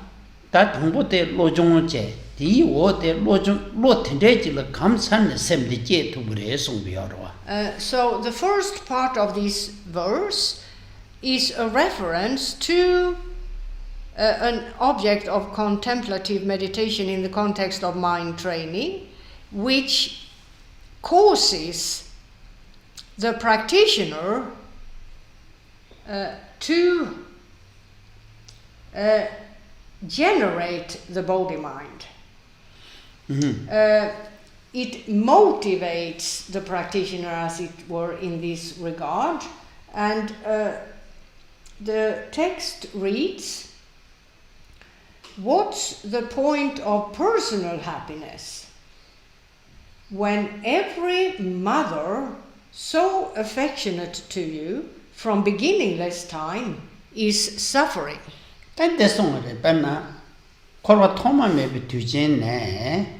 That Humbote Lojong Che. Di wo de lo tendeji le kamsan sem de je tu bre song bi yarwa. So the first part of this verse is a reference to an object of contemplative meditation in the context of mind training, which causes the practitioner to generate the body mind. It motivates the practitioner, as it were, in this regard. And the text reads, "What's the point of personal happiness when every mother so affectionate to you from beginningless time is suffering?" Tante songre penna korwa thoma mebe tujen ne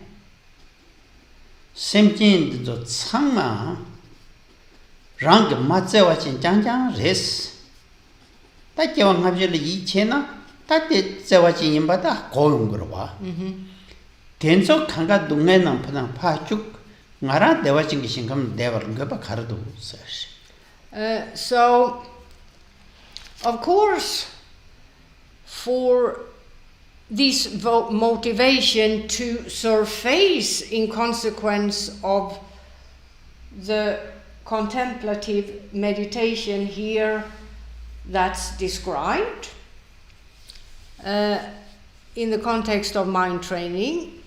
sentient do tsangma rang matsewa chen jangjang res ta jewa ngabje le yi chena ta te tsewa chen yimba da goyung gro ba tenso kanga dungai nang phana pha chuk ngara dewa chen gi singam dewa ngba ba khardu sash. So of course, for this motivation to surface in consequence of the contemplative meditation here that's described in the context of mind training,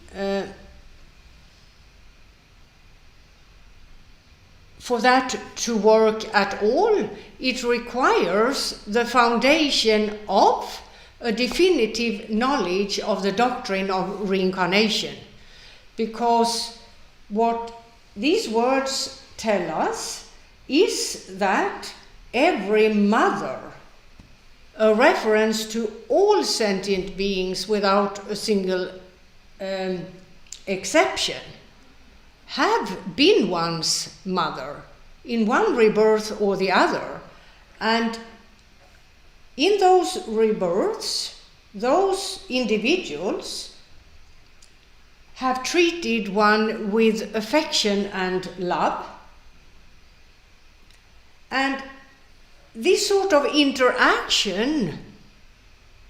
for that to work at all, it requires the foundation of a definitive knowledge of the doctrine of reincarnation. Because what these words tell us is that every mother, a reference to all sentient beings without a single exception, have been one's mother in one rebirth or the other. And in those rebirths, those individuals have treated one with affection and love. And this sort of interaction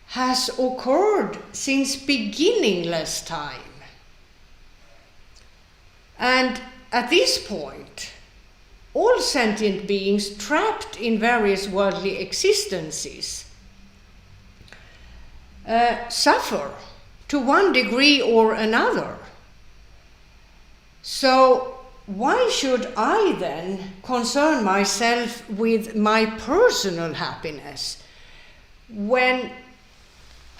has occurred since beginningless time. And at this point, all sentient beings trapped in various worldly existences suffer to one degree or another. So why should I then concern myself with my personal happiness when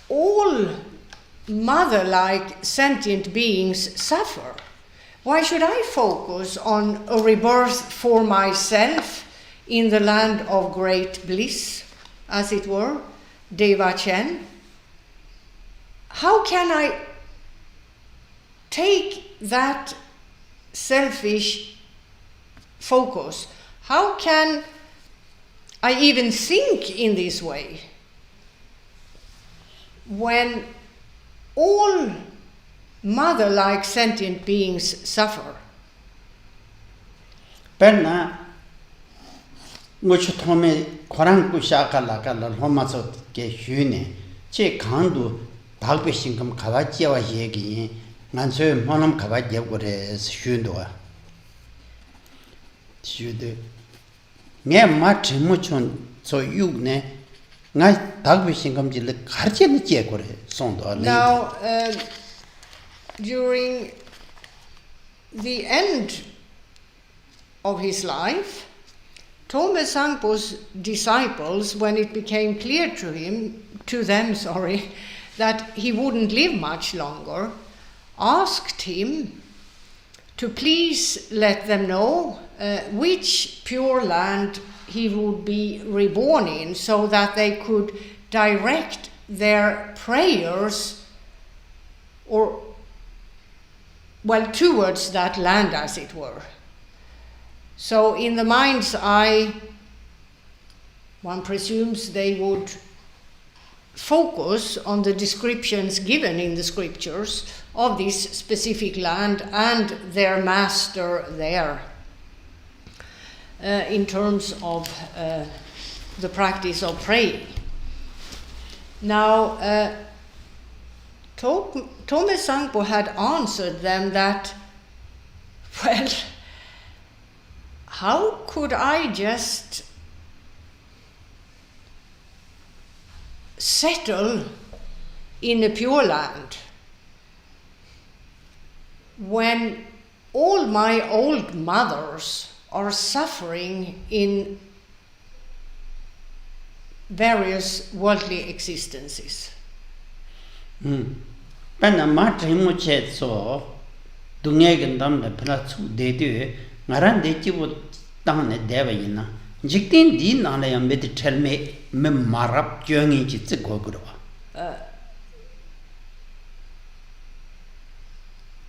all mother-like sentient beings suffer? Why should I focus on a rebirth for myself in the land of great bliss, as it were, Deva Chen? How can I take that selfish focus? How can I even think in this way when all mother-like sentient beings suffer? Penna ngochu thome khorang ku shaka la kala homa so ke hyune che khandu dagbe singam khawa jewa yegi nganso monam khawa jegore hyundo hyude nge ma chimu chon so yugne ngai dagbe singam jil kharche ne jegore sondo. Now during the end of his life, Togme Zangpo's disciples, when it became clear to them, that he wouldn't live much longer, asked him to please let them know which pure land he would be reborn in, so that they could direct their prayers towards that land, as it were. So in the mind's eye, one presumes they would focus on the descriptions given in the scriptures of this specific land and their master there. in terms of the practice of praying. Now, Togme Zangpo had answered them that, well, how could I just settle in a Pure Land when all my old mothers are suffering in various worldly existences? Pana matrimu chet so dunga gandam da platsu de de ngaran de chi wo tang ne deva yina jiktin di na la yam bet tell me marap kyongi chi tsi go gro.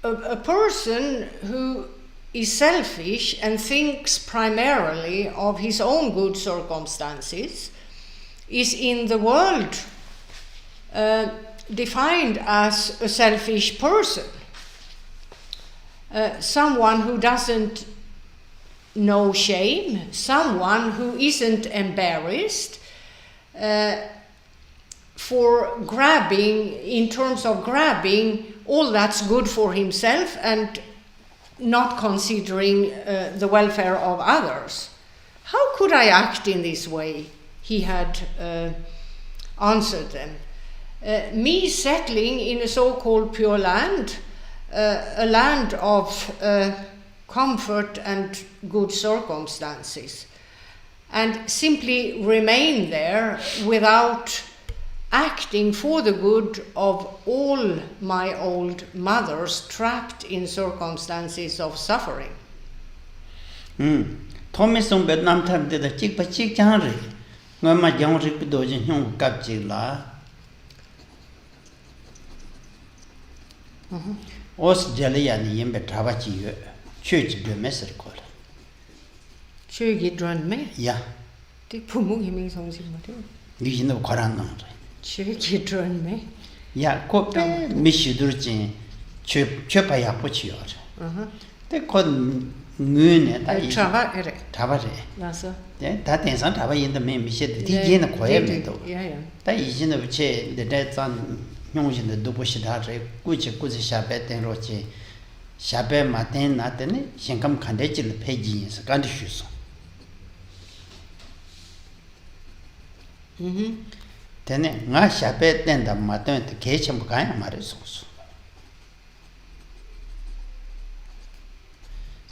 A person who is selfish and thinks primarily of his own good circumstances is in the world defined as a selfish person, someone who doesn't know shame, someone who isn't embarrassed for grabbing, in terms of grabbing all that's good for himself and not considering the welfare of others. How could I act in this way? He had answered them. Me settling in a so-called Pure Land, a land of comfort and good circumstances, and simply remain there without acting for the good of all my old mothers trapped in circumstances of suffering. Thomas on Vietnam time did a chick but chick Henry. No my young Rick Dojin Hung Capjila Os Jelly and Yimbe Travachi Church de Messicle. Chögi drön me? Yeah. Det på många min som sin matur. You know Koran. Chögi drön me? Yeah, Cope Mishudurchin Chöpaya Puchior. They call Moon at Travare. Tavare. Alltså. That is not Tava in the main mission, the Yen Coemeto. Yeah. That is in the chair, the dead son, young in the Dubushidare, which a good Shabet and Roche. Shabet Martin Natane, Shankam Candachil Pages, Gandishus. Then I Shabet and the Martin to catch him kind of Marisos.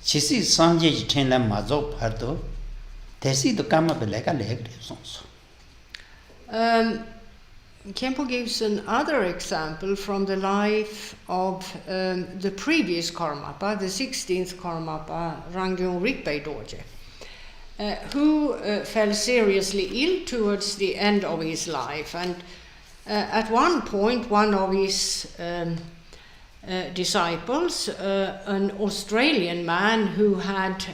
She sees Sanjay Chain and Mazo Pardo. They see to come up like a leg. Khenpo gives another example from the life of the previous Karmapa, the 16th Karmapa, Rangyung Rinpoche Dorje, who fell seriously ill towards the end of his life. And at one point, one of his disciples, an Australian man who had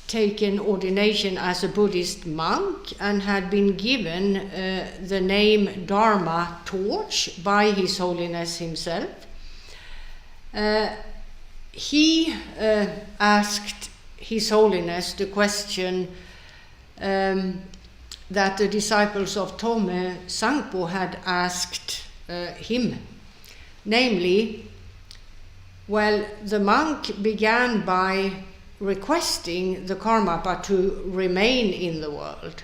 taken ordination as a Buddhist monk and had been given the name Dharma Torch by His Holiness himself. He asked His Holiness the question that the disciples of Togme Zangpo had asked him. Namely, well, the monk began by requesting the Karmapa to remain in the world.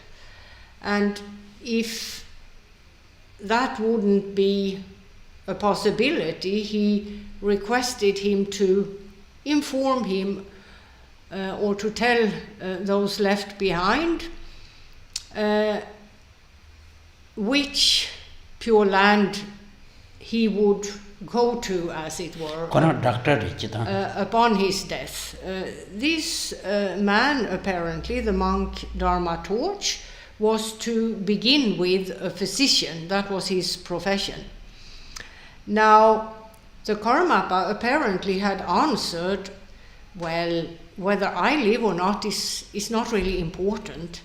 And if that wouldn't be a possibility, he requested him to inform him or to tell those left behind which Pure Land he would go to, as it were, upon his death. This man, apparently, the monk Dharma Torch, was to begin with a physician. That was his profession. Now, the Karmapa apparently had answered, well, whether I live or not is not really important.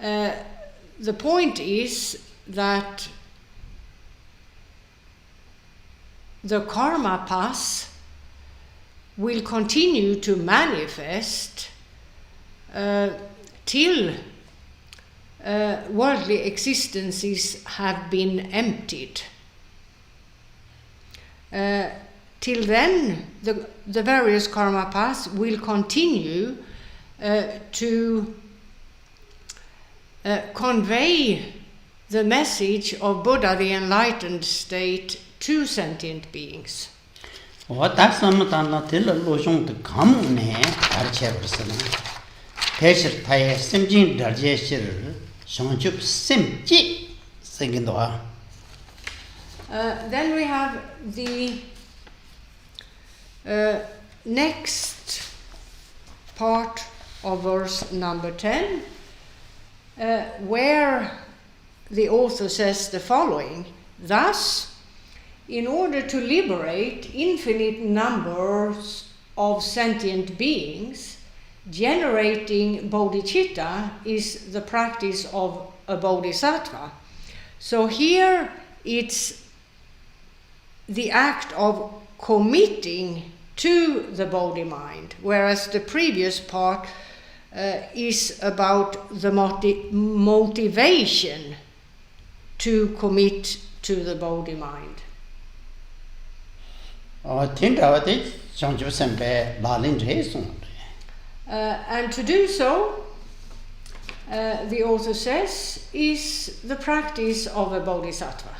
The point is that the Karmapas will continue to manifest till worldly existences have been emptied. Till then, the various karma paths will continue to convey the message of Buddha, the enlightened state, to sentient beings. Then we have the next part of verse number 10, where the author says the following: thus, in order to liberate infinite numbers of sentient beings, generating bodhicitta is the practice of a bodhisattva. So here it's the act of committing to the bodhi mind, whereas the previous part is about the motivation to commit to the bodhi mind. And to do so, the author says, is the practice of a bodhisattva.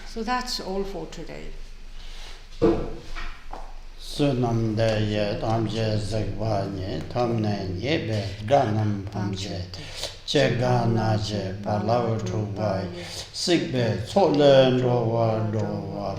So that's all for today. Sunamdaya Tamje Zakvanye Tamne Yebe Ganam Pamje Cheganaje Palav Tubai Sigbe Solen Rowa Rowa